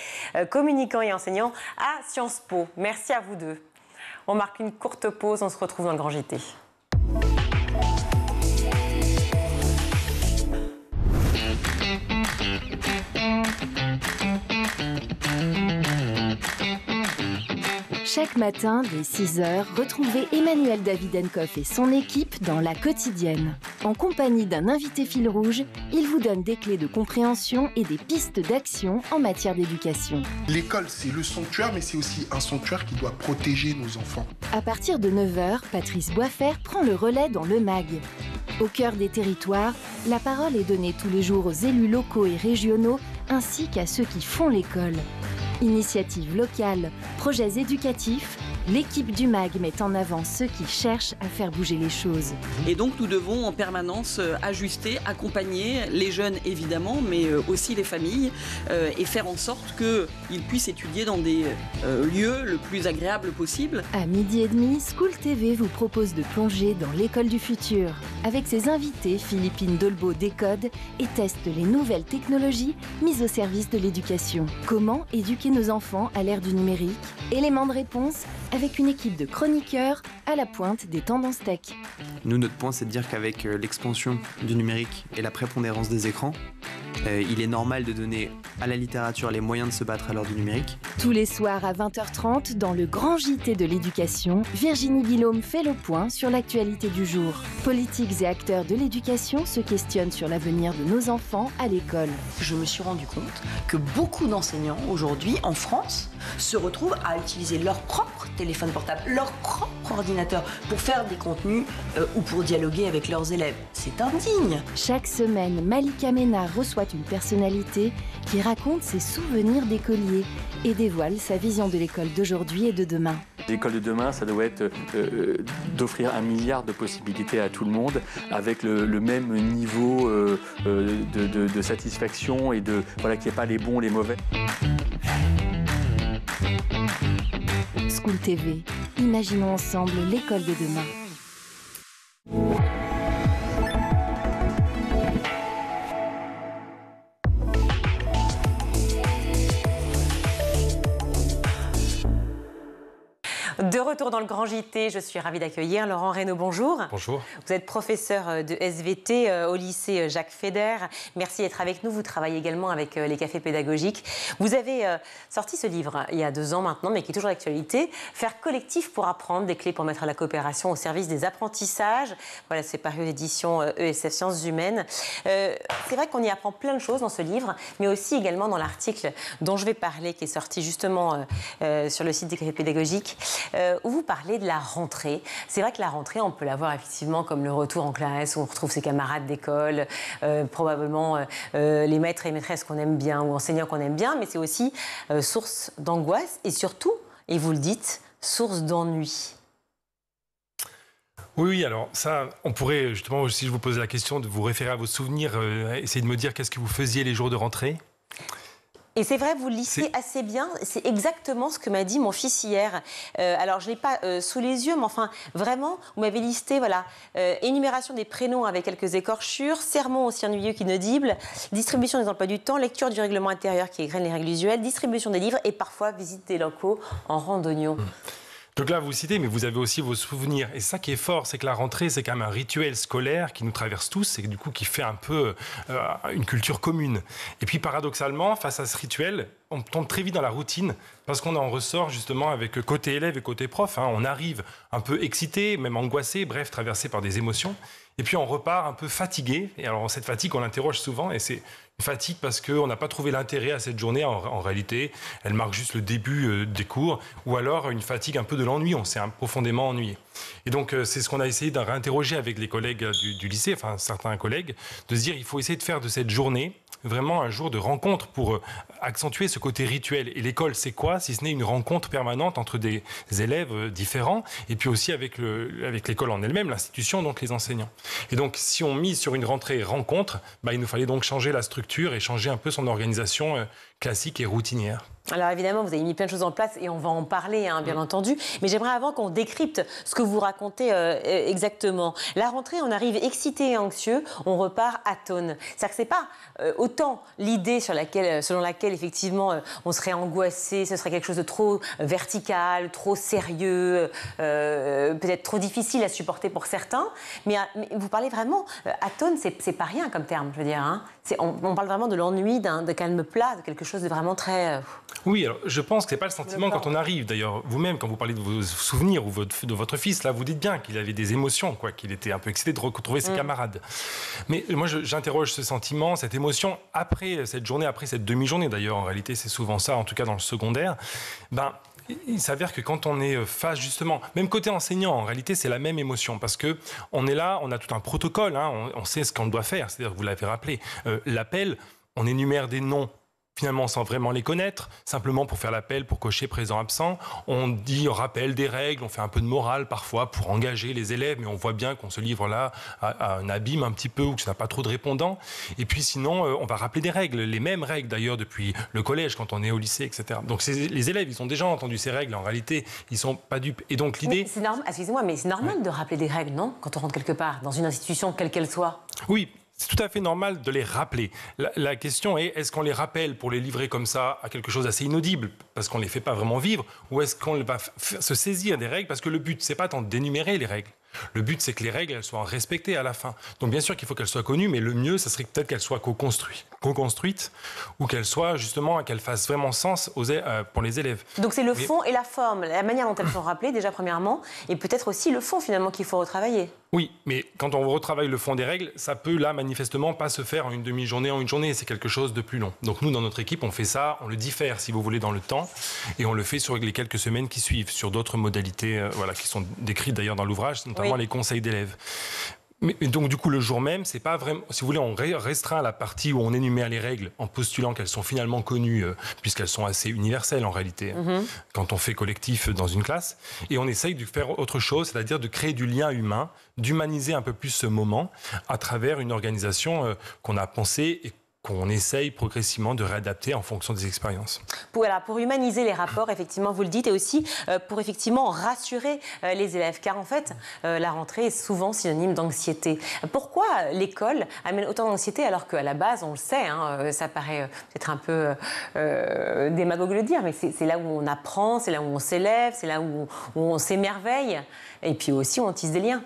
communicant et enseignant à Sciences Po. Merci à vous deux. On marque une courte pause, on se retrouve dans le Grand JT. Chaque matin, dès 6h, retrouvez Emmanuel Davidenkoff et son équipe dans La Quotidienne. En compagnie d'un invité fil rouge, il vous donne des clés de compréhension et des pistes d'action en matière d'éducation. L'école, c'est le sanctuaire, mais c'est aussi un sanctuaire qui doit protéger nos enfants. À partir de 9h, Patrice Boisfer prend le relais dans le MAG. Au cœur des territoires, la parole est donnée tous les jours aux élus locaux et régionaux, ainsi qu'à ceux qui font l'école. Initiatives locales, projets éducatifs, l'équipe du MAG met en avant ceux qui cherchent à faire bouger les choses. Et donc nous devons en permanence ajuster, accompagner les jeunes évidemment, mais aussi les familles et faire en sorte qu'ils puissent étudier dans des lieux le plus agréables possible. À 12h30, School TV vous propose de plonger dans l'école du futur. Avec ses invités, Philippine Dolbeau décode et teste les nouvelles technologies mises au service de l'éducation. Comment éduquer nos enfants à l'ère du numérique ? Élément de réponse avec une équipe de chroniqueurs à la pointe des tendances tech. Nous, notre point, c'est de dire qu'avec l'expansion du numérique et la prépondérance des écrans, il est normal de donner à la littérature les moyens de se battre à l'heure du numérique. Tous les soirs à 20h30, dans le Grand JT de l'éducation, Virginie Guillaume fait le point sur l'actualité du jour. Politiques et acteurs de l'éducation se questionnent sur l'avenir de nos enfants à l'école. Je me suis rendu compte que beaucoup d'enseignants aujourd'hui en France se retrouvent à utiliser leur propre téléphone portable, leur propre ordinateur pour faire des contenus ou pour dialoguer avec leurs élèves. C'est indigne. Chaque semaine, Malika Ménard reçoit une personnalité qui raconte ses souvenirs d'écolier et dévoile sa vision de l'école d'aujourd'hui et de demain. L'école de demain, ça doit être d'offrir 1 milliard de possibilités à tout le monde avec le même niveau de satisfaction et qu'il n'y ait pas les bons, les mauvais. School TV, imaginons ensemble l'école de demain. De retour dans le Grand JT, je suis ravie d'accueillir Laurent Reynaud. Bonjour. Bonjour. Vous êtes professeur de SVT au lycée Jacques Fédère. Merci d'être avec nous. Vous travaillez également avec les cafés pédagogiques. Vous avez sorti ce livre il y a 2 ans maintenant, mais qui est toujours d'actualité. Faire collectif pour apprendre, des clés pour mettre la coopération au service des apprentissages. Voilà, c'est paru aux éditions ESF Sciences Humaines. C'est vrai qu'on y apprend plein de choses dans ce livre, mais aussi également dans l'article dont je vais parler, qui est sorti justement sur le site des cafés pédagogiques. où vous parlez de la rentrée. C'est vrai que la rentrée, on peut la voir effectivement comme le retour en classe, où on retrouve ses camarades d'école, probablement les maîtres et maîtresses qu'on aime bien ou enseignants qu'on aime bien, mais c'est aussi source d'angoisse et surtout, et vous le dites, source d'ennui. Oui, alors ça, on pourrait justement, si je vous posais la question, de vous référer à vos souvenirs, essayer de me dire qu'est-ce que vous faisiez les jours de rentrée. Et c'est vrai, vous le listez assez bien. C'est exactement ce que m'a dit mon fils hier. Alors, je ne l'ai pas sous les yeux, mais enfin, vraiment, vous m'avez listé, voilà, énumération des prénoms avec quelques écorchures, sermons aussi ennuyeux qu'inaudibles, distribution des emplois du temps, lecture du règlement intérieur qui égrène les règles usuelles, distribution des livres et parfois visite des locaux en randonnion. Donc là, vous citez, mais vous avez aussi vos souvenirs. Et ça qui est fort, c'est que la rentrée, c'est quand même un rituel scolaire qui nous traverse tous et du coup qui fait un peu une culture commune. Et puis paradoxalement, face à ce rituel, on tombe très vite dans la routine parce qu'on en ressort justement avec côté élève et côté prof. On arrive un peu excité, même angoissé, bref, traversé par des émotions. Et puis on repart un peu fatigué. Et alors cette fatigue, on l'interroge souvent et c'est une fatigue parce qu'on n'a pas trouvé l'intérêt à cette journée. En réalité, elle marque juste le début des cours ou alors une fatigue un peu de l'ennui. On s'est profondément ennuyé. Et donc c'est ce qu'on a essayé de réinterroger avec les collègues du lycée, enfin certains collègues, de se dire il faut essayer de faire de cette journée vraiment un jour de rencontre pour accentuer ce côté rituel. Et l'école, c'est quoi si ce n'est une rencontre permanente entre des élèves différents et puis aussi avec l'école en elle-même, l'institution, donc les enseignants. Et donc, si on mise sur une rentrée rencontre, il nous fallait donc changer la structure et changer un peu son organisation classique et routinière. Alors évidemment, vous avez mis plein de choses en place et on va en parler, bien entendu. Mais j'aimerais avant qu'on décrypte ce que vous racontez exactement. La rentrée, on arrive excité et anxieux, on repart atone. C'est-à-dire que c'est pas autant l'idée selon laquelle effectivement on serait angoissé, ce serait quelque chose de trop vertical, trop sérieux, peut-être trop difficile à supporter pour certains. Mais vous parlez vraiment, atone, c'est pas rien comme terme, je veux dire. On parle vraiment de l'ennui, de calme plat, de quelque chose de vraiment très... Oui, alors je pense que ce n'est pas le sentiment quand on arrive. D'ailleurs, vous-même, quand vous parlez de vos souvenirs ou de votre fils, là, vous dites bien qu'il avait des émotions, qu'il était un peu excité de retrouver ses camarades. Mais moi, j'interroge ce sentiment, cette émotion, après cette journée, après cette demi-journée. D'ailleurs, en réalité, c'est souvent ça, en tout cas dans le secondaire. Il s'avère que quand on est face, justement, même côté enseignant, en réalité, c'est la même émotion. Parce qu'on est là, on a tout un protocole, on sait ce qu'on doit faire. C'est-à-dire, vous l'avez rappelé, l'appel, on énumère des noms, finalement sans vraiment les connaître, simplement pour faire l'appel, pour cocher présent-absent. On rappelle des règles, on fait un peu de morale parfois pour engager les élèves, mais on voit bien qu'on se livre là à un abîme un petit peu ou que ça n'a pas trop de répondants. Et puis sinon, on va rappeler des règles, les mêmes règles d'ailleurs depuis le collège quand on est au lycée, etc. Donc les élèves, ils ont déjà entendu ces règles, en réalité, ils ne sont pas dupes. Et donc l'idée... Excusez-moi, mais c'est normal de rappeler des règles, non? Quand on rentre quelque part, dans une institution, quelle qu'elle soit. Oui. C'est tout à fait normal de les rappeler. La question est qu'on les rappelle pour les livrer comme ça à quelque chose d'assez inaudible, parce qu'on ne les fait pas vraiment vivre, ou est-ce qu'on va se saisir des règles, parce que le but, c'est pas tant d'énumérer les règles. Le but, c'est que les règles, elles soient respectées à la fin. Donc bien sûr qu'il faut qu'elles soient connues, mais le mieux, ça serait peut-être qu'elles soient co-construites, ou qu'elles soient justement, qu'elles fassent vraiment sens pour les élèves. Donc c'est le fond et la forme, la manière dont elles sont rappelées, déjà premièrement, et peut-être aussi le fond finalement qu'il faut retravailler. Oui, mais quand on retravaille le fond des règles, ça peut là manifestement pas se faire en une demi-journée, en une journée, c'est quelque chose de plus long. Donc nous, dans notre équipe, on fait ça, on le diffère si vous voulez dans le temps, et on le fait sur les quelques semaines qui suivent, sur d'autres modalités qui sont décrites d'ailleurs dans l'ouvrage, notamment les conseils d'élèves. Mais donc du coup le jour même, c'est pas vraiment, si vous voulez, on restreint la partie où on énumère les règles en postulant qu'elles sont finalement connues puisqu'elles sont assez universelles en réalité quand on fait collectif dans une classe, et on essaye de faire autre chose, c'est-à-dire de créer du lien humain, d'humaniser un peu plus ce moment à travers une organisation qu'on a pensée et qu'on essaye progressivement de réadapter en fonction des expériences. Pour humaniser les rapports, effectivement, vous le dites, et aussi pour effectivement rassurer les élèves, car en fait, la rentrée est souvent synonyme d'anxiété. Pourquoi l'école amène autant d'anxiété alors qu'à la base, on le sait, ça paraît peut-être un peu démagogue de le dire, mais c'est là où on apprend, c'est là où on s'élève, c'est là où on s'émerveille, et puis aussi où on tisse des liens.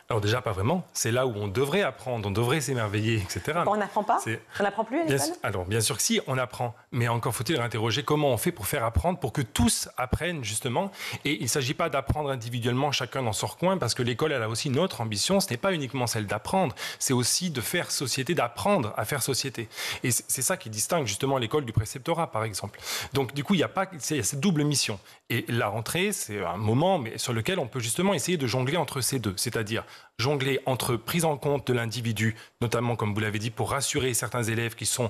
Alors déjà, pas vraiment. C'est là où on devrait apprendre, on devrait s'émerveiller, etc. On n'apprend pas? On n'apprend plus à l'école? Alors, bien sûr que si, on apprend. Mais encore faut-il interroger comment on fait pour faire apprendre, pour que tous apprennent, justement. Et il ne s'agit pas d'apprendre individuellement, chacun dans son recoin, parce que l'école, elle a aussi une autre ambition. Ce n'est pas uniquement celle d'apprendre, c'est aussi de faire société, d'apprendre à faire société. Et c'est ça qui distingue, justement, l'école du préceptorat, par exemple. Donc, du coup, il y a cette double mission. Et la rentrée, c'est un moment mais sur lequel on peut justement essayer de jongler entre ces deux. C'est-à-dire jongler entre prise en compte de l'individu, notamment, comme vous l'avez dit, pour rassurer certains élèves qui sont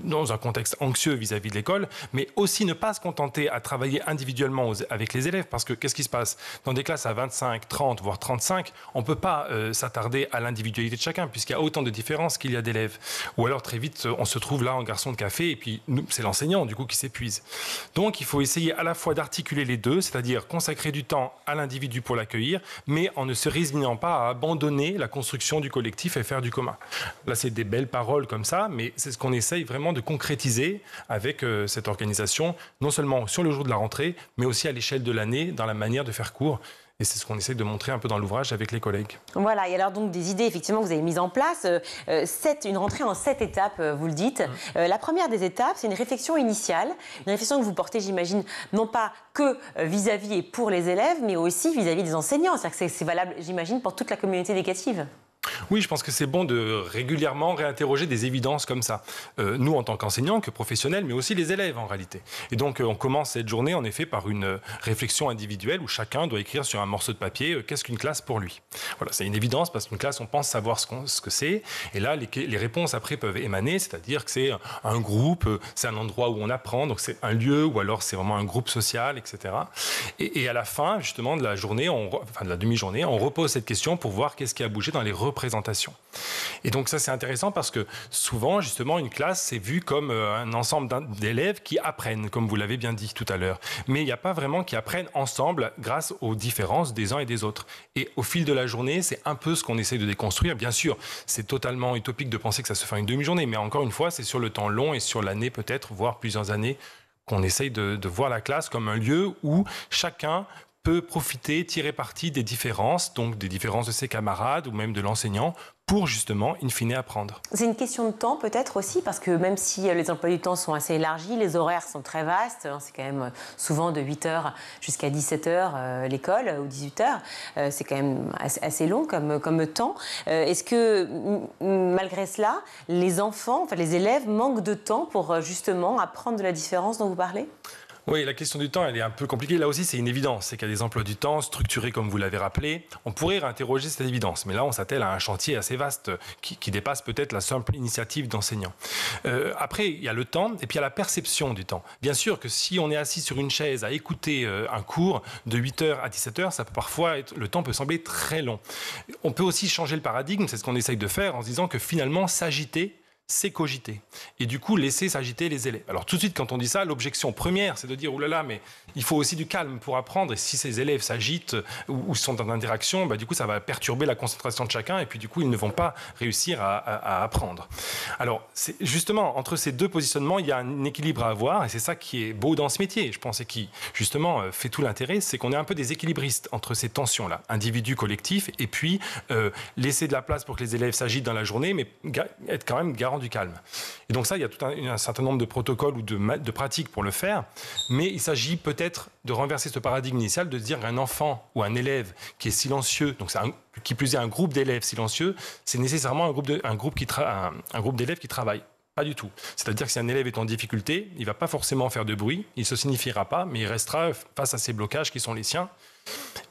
dans un contexte anxieux vis-à-vis de l'école, mais aussi ne pas se contenter à travailler individuellement avec les élèves, parce que qu'est-ce qui se passe? Dans des classes à 25, 30, voire 35, on ne peut pas s'attarder à l'individualité de chacun, puisqu'il y a autant de différences qu'il y a d'élèves. Ou alors, très vite, on se trouve là en garçon de café, et puis c'est l'enseignant, du coup, qui s'épuise. Donc, il faut essayer à la fois d'articuler les deux, c'est-à-dire consacrer du temps à l'individu pour l'accueillir, mais en ne se résignant pas à abandonner la construction du collectif et faire du commun. Là, c'est des belles paroles comme ça, mais c'est ce qu'on essaye vraiment de concrétiser avec cette organisation, non seulement sur le jour de la rentrée, mais aussi à l'échelle de l'année, dans la manière de faire cours. Et c'est ce qu'on essaie de montrer un peu dans l'ouvrage avec les collègues. Voilà, et alors donc des idées effectivement que vous avez mises en place, une rentrée en 7 étapes, vous le dites. La première des étapes, c'est une réflexion initiale, une réflexion que vous portez, j'imagine, non pas que vis-à-vis et pour les élèves, mais aussi vis-à-vis des enseignants. C'est-à-dire que c'est valable, j'imagine, pour toute la communauté éducative. Oui, je pense que c'est bon de régulièrement réinterroger des évidences comme ça. Nous, en tant qu'enseignants, que professionnels, mais aussi les élèves en réalité. Et donc, on commence cette journée, en effet, par une réflexion individuelle où chacun doit écrire sur un morceau de papier qu'est-ce qu'une classe pour lui. Voilà, c'est une évidence parce qu'une classe, on pense savoir ce que c'est. Et là, les réponses après peuvent émaner, c'est-à-dire que c'est un groupe, c'est un endroit où on apprend, donc c'est un lieu, ou alors c'est vraiment un groupe social, etc. Et à la fin, justement, de la journée, de la demi-journée, on repose cette question pour voir qu'est-ce qui a bougé dans les représentations. Et donc ça, c'est intéressant parce que souvent, justement, une classe, c'est vu comme un ensemble d'élèves qui apprennent, comme vous l'avez bien dit tout à l'heure. Mais il n'y a pas vraiment qui apprennent ensemble grâce aux différences des uns et des autres. Et au fil de la journée, c'est un peu ce qu'on essaie de déconstruire. Bien sûr, c'est totalement utopique de penser que ça se fait en une demi-journée, mais encore une fois, c'est sur le temps long et sur l'année peut-être, voire plusieurs années, qu'on essaye de voir la classe comme un lieu où chacun peut profiter, tirer parti des différences, donc des différences de ses camarades ou même de l'enseignant, pour justement, in fine, apprendre. C'est une question de temps peut-être aussi, parce que même si les emplois du temps sont assez élargis, les horaires sont très vastes, c'est quand même souvent de 8h jusqu'à 17h l'école, ou 18h, c'est quand même assez long comme temps. Est-ce que, malgré cela, les enfants, enfin les élèves manquent de temps pour justement apprendre de la différence dont vous parlez ? Oui, la question du temps, elle est un peu compliquée. Là aussi, c'est une évidence. C'est qu'il y a des emplois du temps structurés, comme vous l'avez rappelé. On pourrait réinterroger cette évidence. Mais là, on s'attelle à un chantier assez vaste qui dépasse peut-être la simple initiative d'enseignants. Après, il y a le temps et puis il y a la perception du temps. Bien sûr que si on est assis sur une chaise à écouter un cours de 8h à 17h, ça peut parfois le temps peut sembler très long. On peut aussi changer le paradigme. C'est ce qu'on essaye de faire en se disant que finalement, s'agiter, c'est cogiter. Et du coup, laisser s'agiter les élèves. Alors tout de suite, quand on dit ça, l'objection première, c'est de dire « oulala, mais il faut aussi du calme pour apprendre. Et si ces élèves s'agitent ou sont en interaction, du coup, ça va perturber la concentration de chacun. Et puis du coup, ils ne vont pas réussir à apprendre. » Alors, justement, entre ces deux positionnements, il y a un équilibre à avoir. Et c'est ça qui est beau dans ce métier, je pense, et qui, justement, fait tout l'intérêt. C'est qu'on est un peu des équilibristes entre ces tensions-là. Individu, collectif, et puis laisser de la place pour que les élèves s'agitent dans la journée, mais être quand même garant du calme. Et donc ça, il y a tout un certain nombre de protocoles ou de pratiques pour le faire, mais il s'agit peut-être de renverser ce paradigme initial, de se dire qu'un enfant ou un élève qui est silencieux, donc qui plus est un groupe d'élèves silencieux, c'est nécessairement un groupe d'élèves qui travaillent. Pas du tout. C'est-à-dire que si un élève est en difficulté, il ne va pas forcément faire de bruit, il ne se signifiera pas, mais il restera face à ces blocages qui sont les siens.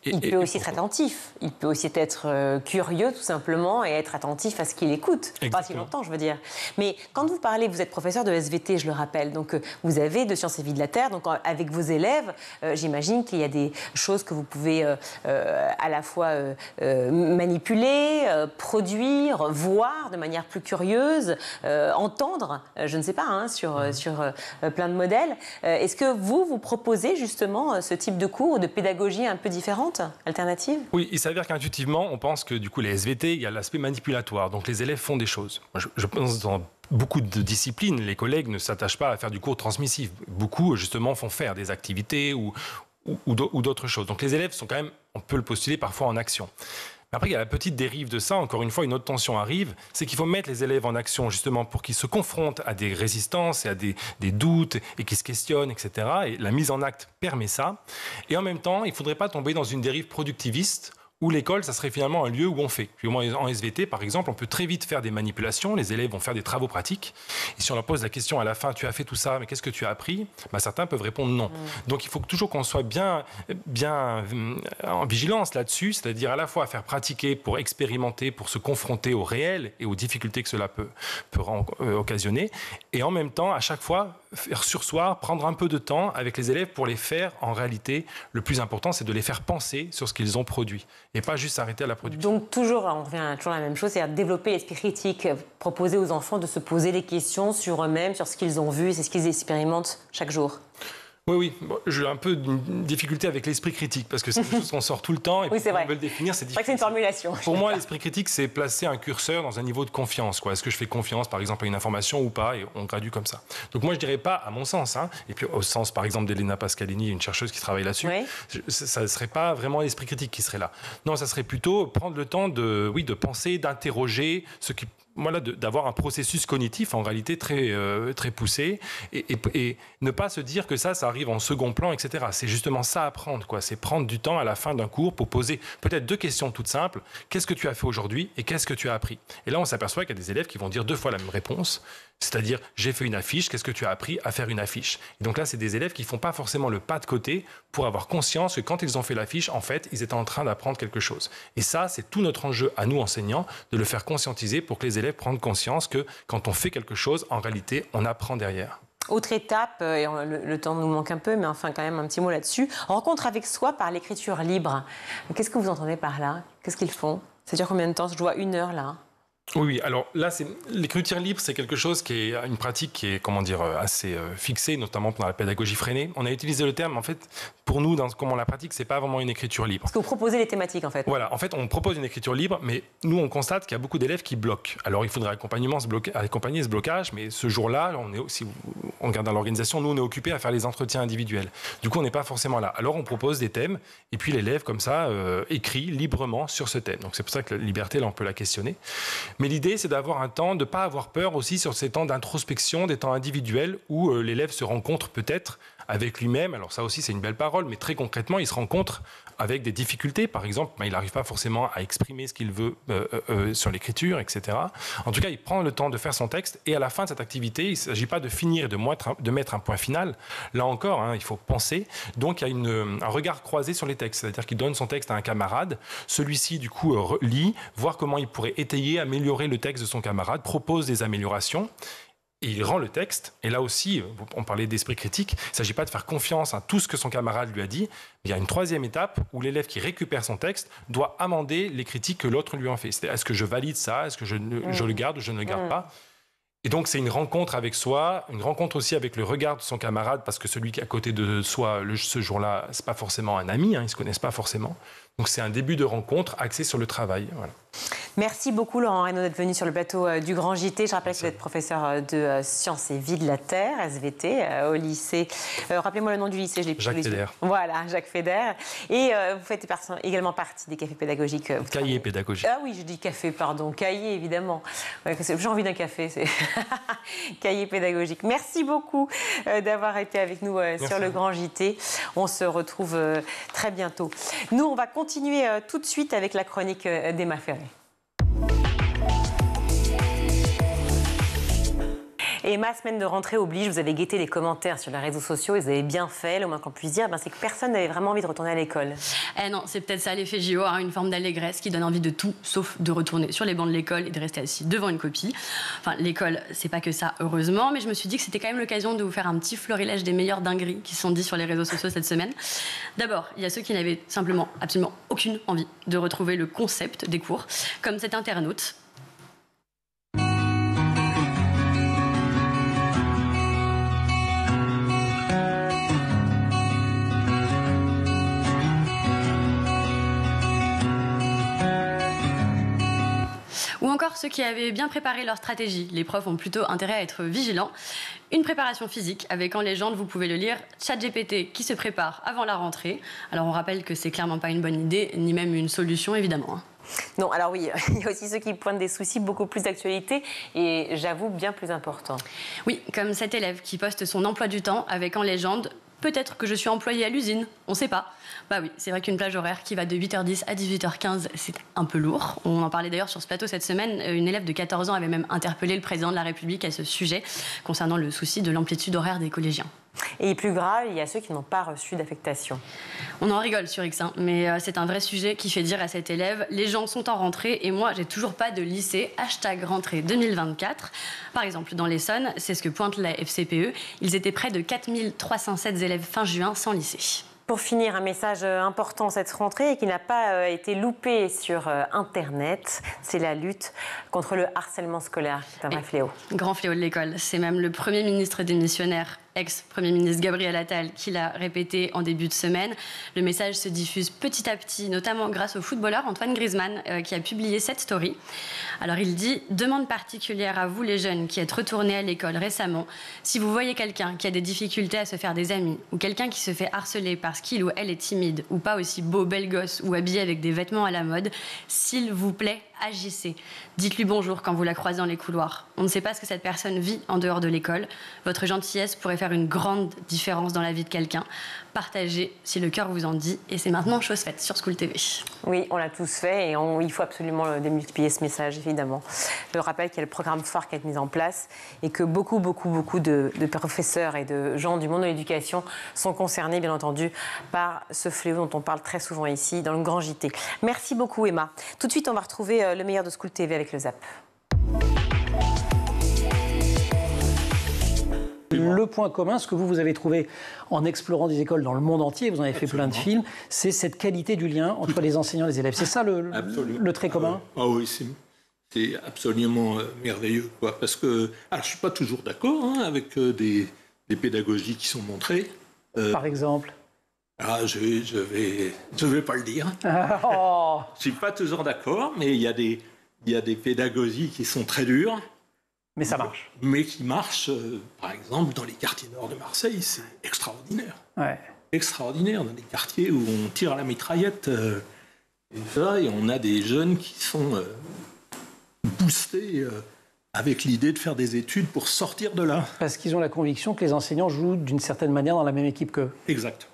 Il peut aussi être attentif, il peut aussi être curieux tout simplement et être attentif à ce qu'il écoute, pas si longtemps je veux dire. Mais quand vous parlez, vous êtes professeur de SVT, je le rappelle, donc vous avez de sciences et vie de la Terre, donc avec vos élèves, j'imagine qu'il y a des choses que vous pouvez à la fois manipuler, produire, voir de manière plus curieuse, entendre, je ne sais pas, sur plein de modèles. Est-ce que vous proposez justement ce type de cours, de pédagogie un peu différente, alternative ? Oui, il s'avère qu'intuitivement, on pense que du coup, les SVT, il y a l'aspect manipulatoire. Donc les élèves font des choses. Je pense dans beaucoup de disciplines, les collègues ne s'attachent pas à faire du cours transmissif. Beaucoup, justement, font faire des activités ou d'autres choses. Donc les élèves sont quand même, on peut le postuler, parfois en action. Après, il y a la petite dérive de ça. Encore une fois, une autre tension arrive, c'est qu'il faut mettre les élèves en action justement pour qu'ils se confrontent à des résistances et à des doutes et qu'ils se questionnent, etc. Et la mise en acte permet ça. Et en même temps, il ne faudrait pas tomber dans une dérive productiviste où l'école, ça serait finalement un lieu où on fait. Puis en SVT, par exemple, on peut très vite faire des manipulations. Les élèves vont faire des travaux pratiques. Et si on leur pose la question à la fin, tu as fait tout ça, mais qu'est-ce que tu as appris ? Certains peuvent répondre non. Donc il faut toujours qu'on soit bien en vigilance là-dessus, c'est-à-dire à la fois à faire pratiquer pour expérimenter, pour se confronter au réel et aux difficultés que cela peut occasionner. Et en même temps, à chaque fois, faire surseoir, prendre un peu de temps avec les élèves pour les faire, en réalité, le plus important, c'est de les faire penser sur ce qu'ils ont produit et pas juste s'arrêter à la production. Donc on revient toujours à la même chose, c'est-à-dire développer l'esprit critique, proposer aux enfants de se poser des questions sur eux-mêmes, sur ce qu'ils ont vu, c'est ce qu'ils expérimentent chaque jour. Oui. Bon, j'ai un peu une difficulté avec l'esprit critique parce que c'est quelque chose qu'on sort tout le temps et oui, on veut le définir, c'est difficile. C'est vrai que c'est une formulation. Pour moi, l'esprit critique, c'est placer un curseur dans un niveau de confiance. Est-ce que je fais confiance, par exemple, à une information ou pas ? Et on gradue comme ça. Donc moi, je dirais pas, à mon sens, et puis au sens, par exemple, d'Elena Pascalini, une chercheuse qui travaille là-dessus, ça ne serait pas vraiment l'esprit critique qui serait là. Non, ça serait plutôt prendre le temps de penser, d'interroger ce qui... d'avoir un processus cognitif en réalité très poussé et ne pas se dire que ça arrive en second plan, etc. C'est justement ça apprendre, c'est prendre du temps à la fin d'un cours pour poser peut-être 2 questions toutes simples. Qu'est-ce que tu as fait aujourd'hui et qu'est-ce que tu as appris ? Et là, on s'aperçoit qu'il y a des élèves qui vont dire 2 fois la même réponse, c'est-à-dire j'ai fait une affiche, qu'est-ce que tu as appris à faire une affiche ? Et donc là, c'est des élèves qui ne font pas forcément le pas de côté pour avoir conscience que quand ils ont fait l'affiche, en fait, ils étaient en train d'apprendre quelque chose. Et ça, c'est tout notre enjeu à nous, enseignants, de le faire conscientiser pour que les élèves prennent conscience que quand on fait quelque chose, en réalité, on apprend derrière. Autre étape, et le temps nous manque un peu, mais enfin quand même un petit mot là-dessus, rencontre avec soi par l'écriture libre. Qu'est-ce que vous entendez par là ? Qu'est-ce qu'ils font ? Ça dure combien de temps ? Je vois 1 heure là. Oui, alors là, l'écriture libre, c'est quelque chose qui est une pratique qui est, assez fixée, notamment dans la pédagogie freinée. On a utilisé le terme, en fait, pour nous, dans comment on la pratique, c'est pas vraiment une écriture libre. Parce que vous proposez les thématiques, en fait. Voilà, en fait, on propose une écriture libre, mais nous, on constate qu'il y a beaucoup d'élèves qui bloquent. Alors, il faudrait accompagner ce blocage, mais ce jour-là, si on regarde dans l'organisation, nous, on est occupés à faire les entretiens individuels. Du coup, on n'est pas forcément là. Alors, on propose des thèmes, et puis l'élève, comme ça, écrit librement sur ce thème. Donc, c'est pour ça que la liberté, là, on peut la questionner. Mais l'idée, c'est d'avoir un temps, de ne pas avoir peur aussi sur ces temps d'introspection, des temps individuels où l'élève se rencontre peut-être avec lui-même. Alors ça aussi, c'est une belle parole, mais très concrètement, il se rencontre avec des difficultés. Par exemple, il n'arrive pas forcément à exprimer ce qu'il veut sur l'écriture, etc. En tout cas, il prend le temps de faire son texte et à la fin de cette activité, il ne s'agit pas de finir et de mettre un point final. Là encore, il faut penser. Donc, il y a un regard croisé sur les textes, c'est-à-dire qu'il donne son texte à un camarade. Celui-ci, du coup, lit, voir comment il pourrait étayer, améliorer le texte de son camarade, propose des améliorations. Et il rend le texte, et là aussi, on parlait d'esprit critique, il ne s'agit pas de faire confiance à tout ce que son camarade lui a dit, il y a une 3e étape où l'élève qui récupère son texte doit amender les critiques que l'autre lui en fait. C'est-à-dire, est-ce que je valide ça ? Est-ce que je le garde ou je ne le garde pas ? Et donc, c'est une rencontre avec soi, une rencontre aussi avec le regard de son camarade, parce que celui qui est à côté de soi, ce jour-là, ce n'est pas forcément un ami, ils ne se connaissent pas forcément. Donc, c'est un début de rencontre axé sur le travail. Voilà. Merci beaucoup Laurent Reynaud d'être venu sur le plateau du Grand JT. Je rappelle que vous êtes professeur de sciences et vie de la Terre, SVT, au lycée. Rappelez-moi le nom du lycée, je l'ai plus. Jacques Fédère. Voilà, Jacques Fédère. Et vous faites également partie des cafés pédagogiques. Cahiers pédagogiques. Ah oui, je dis café, pardon. Cahiers, évidemment. Ouais, j'ai envie d'un café. Cahiers pédagogiques. Merci beaucoup d'avoir été avec nous sur le Grand JT. On se retrouve très bientôt. Nous, on va continuer tout de suite avec la chronique d'Emma Ferré. Et ma semaine de rentrée oblige, vous avez guetté les commentaires sur les réseaux sociaux et vous avez bien fait. Le moins qu'on puisse dire, c'est que personne n'avait vraiment envie de retourner à l'école. Non, c'est peut-être ça l'effet JO, une forme d'allégresse qui donne envie de tout, sauf de retourner sur les bancs de l'école et de rester assis devant une copie. Enfin, l'école, c'est pas que ça, heureusement, mais je me suis dit que c'était quand même l'occasion de vous faire un petit florilège des meilleures dingueries qui sont dites sur les réseaux sociaux cette semaine. D'abord, il y a ceux qui n'avaient simplement absolument aucune envie de retrouver le concept des cours, comme cet internaute. Ou encore ceux qui avaient bien préparé leur stratégie. Les profs ont plutôt intérêt à être vigilants. Une préparation physique avec en légende, vous pouvez le lire, ChatGPT qui se prépare avant la rentrée. Alors on rappelle que c'est clairement pas une bonne idée, ni même une solution évidemment. Non, alors oui, il y a aussi ceux qui pointent des soucis beaucoup plus d'actualité et j'avoue bien plus importants. Oui, comme cet élève qui poste son emploi du temps avec en légende « Peut-être que je suis employé à l'usine, on ne sait pas ». Bah oui, c'est vrai qu'une plage horaire qui va de 8h10 à 18h15, c'est un peu lourd. On en parlait d'ailleurs sur ce plateau cette semaine. Une élève de 14 ans avait même interpellé le président de la République à ce sujet concernant le souci de l'amplitude horaire des collégiens. Et plus grave, il y a ceux qui n'ont pas reçu d'affectation. On en rigole sur X, hein, mais c'est un vrai sujet qui fait dire à cet élève « Les gens sont en rentrée et moi, j'ai toujours pas de lycée. #rentrée 2024 ». Par exemple, dans l'Essonne, c'est ce que pointe la FCPE. Ils étaient près de 4307 élèves fin juin sans lycée. Pour finir, un message important cette rentrée et qui n'a pas été loupé sur Internet, c'est la lutte contre le harcèlement scolaire, qui est un vrai fléau. Grand fléau de l'école. C'est même le Premier ministre démissionnaire, ex-Premier ministre Gabriel Attal, qui l'a répété en début de semaine. Le message se diffuse petit à petit, notamment grâce au footballeur Antoine Griezmann, qui a publié cette story. Alors il dit « Demande particulière à vous les jeunes qui êtes retournés à l'école récemment. Si vous voyez quelqu'un qui a des difficultés à se faire des amis ou quelqu'un qui se fait harceler parce qu'il ou elle est timide ou pas aussi beau, bel gosse ou habillé avec des vêtements à la mode, s'il vous plaît, agissez. Dites-lui bonjour quand vous la croisez dans les couloirs. On ne sait pas ce que cette personne vit en dehors de l'école. Votre gentillesse pourrait faire une grande différence dans la vie de quelqu'un. Partagez si le cœur vous en dit. Et c'est maintenant chose faite sur School TV. Oui, on l'a tous fait et il faut absolument démultiplier ce message, évidemment. Je rappelle qu'il y a le programme phare qui a été mis en place et que beaucoup de professeurs et de gens du monde de l'éducation sont concernés, bien entendu, par ce fléau dont on parle très souvent ici, dans le Grand JT. Merci beaucoup, Emma. Tout de suite, on va retrouver le meilleur de School TV avec le ZAP. Le point commun, ce que vous avez trouvé en explorant des écoles dans le monde entier, vous en avez fait plein de films, c'est cette qualité du lien entre les enseignants et les élèves. C'est ça le trait commun ? Ah oui, c'est absolument merveilleux, quoi. Parce que, alors, je ne suis pas toujours d'accord avec des pédagogies qui sont montrées. Par exemple ? Ah, je vais pas le dire. Oh. Je suis pas toujours d'accord, mais il y a des pédagogies qui sont très dures. Mais ça marche. Mais qui marchent, par exemple, dans les quartiers nord de Marseille, c'est extraordinaire. Ouais. Extraordinaire, dans des quartiers où on tire à la mitraillette. Et on a des jeunes qui sont boostés avec l'idée de faire des études pour sortir de là. Parce qu'ils ont la conviction que les enseignants jouent d'une certaine manière dans la même équipe qu'eux. Exact.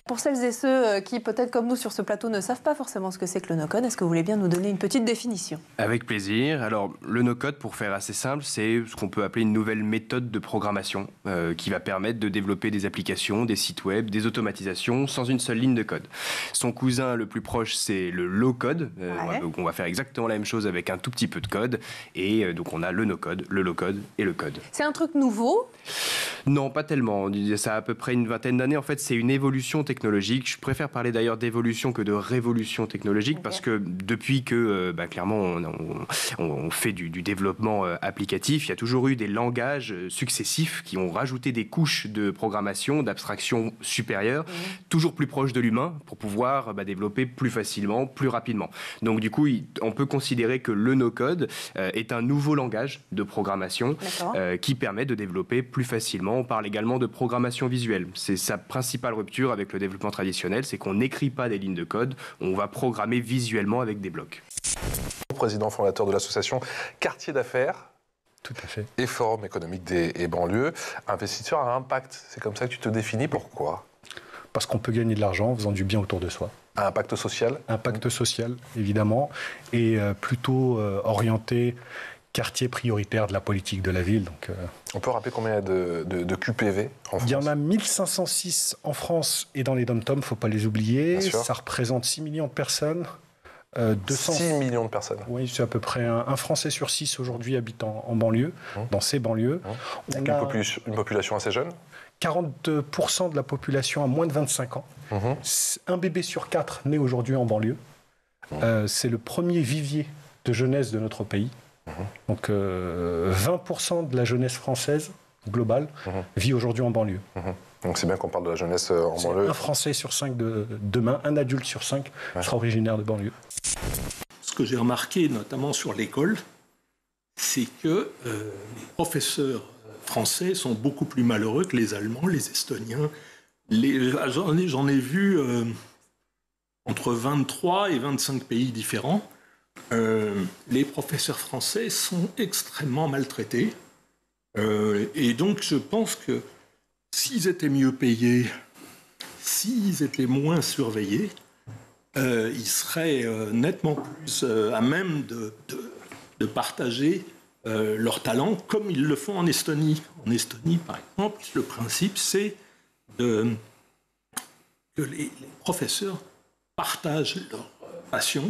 Pour celles et ceux qui, peut-être comme nous sur ce plateau, ne savent pas forcément ce que c'est que le no-code, est-ce que vous voulez bien nous donner une petite définition ? Avec plaisir. Alors, le no-code, pour faire assez simple, c'est ce qu'on peut appeler une nouvelle méthode de programmation qui va permettre de développer des applications, des sites web, des automatisations sans une seule ligne de code. Son cousin le plus proche, c'est le low-code. Donc, on va faire exactement la même chose avec un tout petit peu de code. Et donc, on a le no-code, le low-code et le code. C'est un truc nouveau ? Non, pas tellement. Ça a à peu près une vingtaine d'années. En fait, c'est une évolution technologique. Je préfère parler d'ailleurs d'évolution que de révolution technologique parce que depuis que, clairement, on fait du développement applicatif, il y a toujours eu des langages successifs qui ont rajouté des couches de programmation, d'abstraction supérieure, toujours plus proches de l'humain pour pouvoir développer plus facilement, plus rapidement. Donc du coup, on peut considérer que le no-code est un nouveau langage de programmation qui permet de développer plus facilement. On parle également de programmation visuelle. C'est sa principale rupture avec le développement traditionnel, c'est qu'on n'écrit pas des lignes de code, on va programmer visuellement avec des blocs. Président fondateur de l'association Quartier d'affaires. Tout à fait. Et Forum économique des banlieues, investisseur à impact. C'est comme ça que tu te définis, pourquoi ? Parce qu'on peut gagner de l'argent en faisant du bien autour de soi. Un impact social ? Impact social, évidemment, et plutôt orienté quartier prioritaire de la politique de la ville. Donc, on peut rappeler combien il y a de QPV en France ? Il y en a 1506 en France et dans les dom-toms, il ne faut pas les oublier. Ça représente 6 millions de personnes. 6 millions de personnes. Oui, c'est à peu près un Français sur 6 aujourd'hui habite en banlieue, dans ces banlieues. Avec une population assez jeune ? 42% de la population a moins de 25 ans. Un bébé sur 4 naît aujourd'hui en banlieue. C'est le premier vivier de jeunesse de notre pays. Donc 20% de la jeunesse française globale vit aujourd'hui en banlieue. Donc c'est bien qu'on parle de la jeunesse en banlieue. Un Français sur 5 demain, un adulte sur 5 sera originaire de banlieue. Ce que j'ai remarqué notamment sur l'école, c'est que les professeurs français sont beaucoup plus malheureux que les Allemands, les Estoniens. J'en ai vu entre 23 et 25 pays différents, les professeurs français sont extrêmement maltraités. Et donc, je pense que s'ils étaient mieux payés, s'ils étaient moins surveillés, ils seraient nettement plus à même de partager leurs talents comme ils le font en Estonie. En Estonie, par exemple, le principe, c'est que les professeurs partagent leur passion.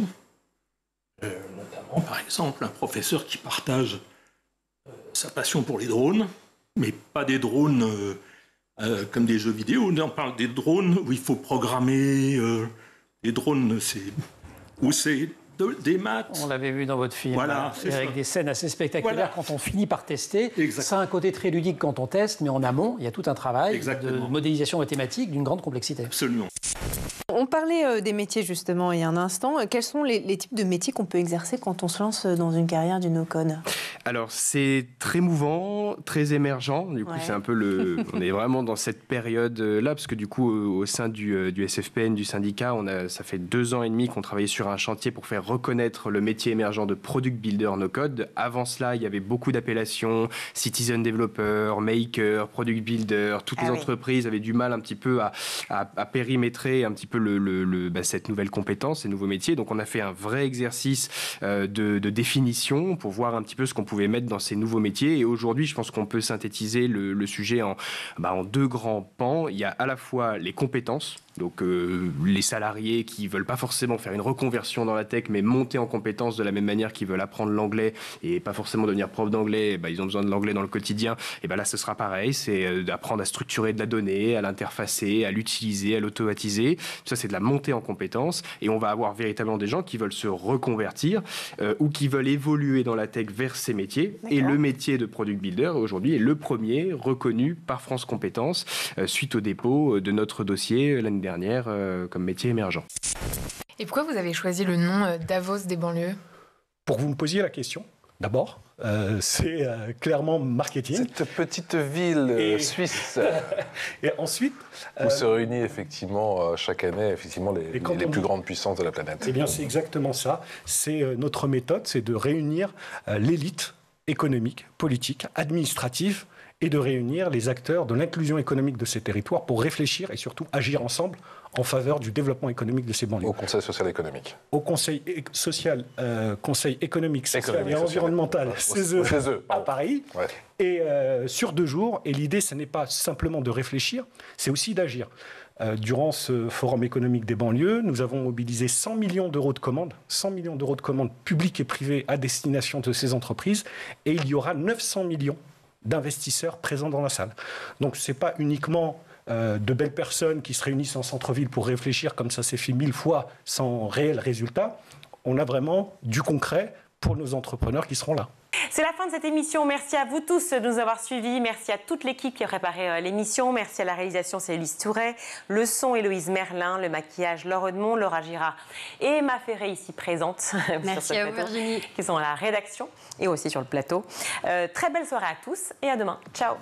Notamment, par exemple, un professeur qui partage sa passion pour les drones, mais pas des drones comme des jeux vidéo. On parle des drones où il faut programmer. Les drones, c'est des maths. On l'avait vu dans votre film, voilà, avec des scènes assez spectaculaires quand on finit par tester. Ça a un côté très ludique quand on teste, mais en amont, il y a tout un travail de modélisation mathématique d'une grande complexité. Absolument. On parlait des métiers justement il y a un instant. Quels sont les types de métiers qu'on peut exercer quand on se lance dans une carrière du no-code ? Alors c'est très mouvant, très émergent. Du coup, c'est un peu on est vraiment dans cette période-là, parce que du coup, au sein du SFPN, du syndicat, ça fait 2 ans et demi qu'on travaillait sur un chantier pour faire reconnaître le métier émergent de Product Builder no-code. Avant cela, il y avait beaucoup d'appellations, Citizen Developer, Maker, Product Builder. Toutes les entreprises avaient du mal un petit peu à périmétrer un petit peu cette nouvelle compétence, ces nouveaux métiers. Donc on a fait un vrai exercice de définition pour voir un petit peu ce qu'on pouvait mettre dans ces nouveaux métiers. Et aujourd'hui, je pense qu'on peut synthétiser le sujet en 2 grands pans. Il y a à la fois les compétences, donc les salariés qui ne veulent pas forcément faire une reconversion dans la tech, mais monter en compétences de la même manière qu'ils veulent apprendre l'anglais et pas forcément devenir prof d'anglais, ils ont besoin de l'anglais dans le quotidien. Et là, ce sera pareil, c'est d'apprendre à structurer de la donnée, à l'interfacer, à l'utiliser, à l'automatiser. Ça, c'est de la montée en compétences. Et on va avoir véritablement des gens qui veulent se reconvertir ou qui veulent évoluer dans la tech vers ces métiers. Et le métier de Product Builder, aujourd'hui, est le premier reconnu par France Compétences suite au dépôt de notre dossier l'année dernière comme métier émergent. Et pourquoi vous avez choisi le nom Davos des banlieues ? Pour que vous me posiez la question, d'abord, c'est clairement marketing. Cette petite ville suisse. Et ensuite... où se réunissent effectivement chaque année les plus grandes puissances de la planète. Eh bien, c'est exactement ça. C'est notre méthode, c'est de réunir l'élite économique, politique, administrative, et de réunir les acteurs de l'inclusion économique de ces territoires pour réfléchir et surtout agir ensemble en faveur du développement économique de ces banlieues. Au Conseil social et économique. Au Conseil Conseil économique, social et environnemental, CESE, à Paris. Ouais. Et sur 2 jours. Et l'idée, ce n'est pas simplement de réfléchir, c'est aussi d'agir. Durant ce forum économique des banlieues, nous avons mobilisé 100 millions d'euros de commandes, 100 millions d'euros de commandes publiques et privées à destination de ces entreprises. Et il y aura 900 millions d'investisseurs présents dans la salle. Donc ce n'est pas uniquement de belles personnes qui se réunissent en centre-ville pour réfléchir comme ça s'est fait 1000 fois sans réel résultat. On a vraiment du concret pour nos entrepreneurs qui seront là. C'est la fin de cette émission. Merci à vous tous de nous avoir suivis. Merci à toute l'équipe qui a préparé l'émission. Merci à la réalisation Céline Touret, le son Héloïse Merlin, le maquillage Laure Edmond, Laura Girard et Emma Ferré ici présente. Merci à vous Virginie. Qui sont à la rédaction et aussi sur le plateau. Très belle soirée à tous et à demain. Ciao.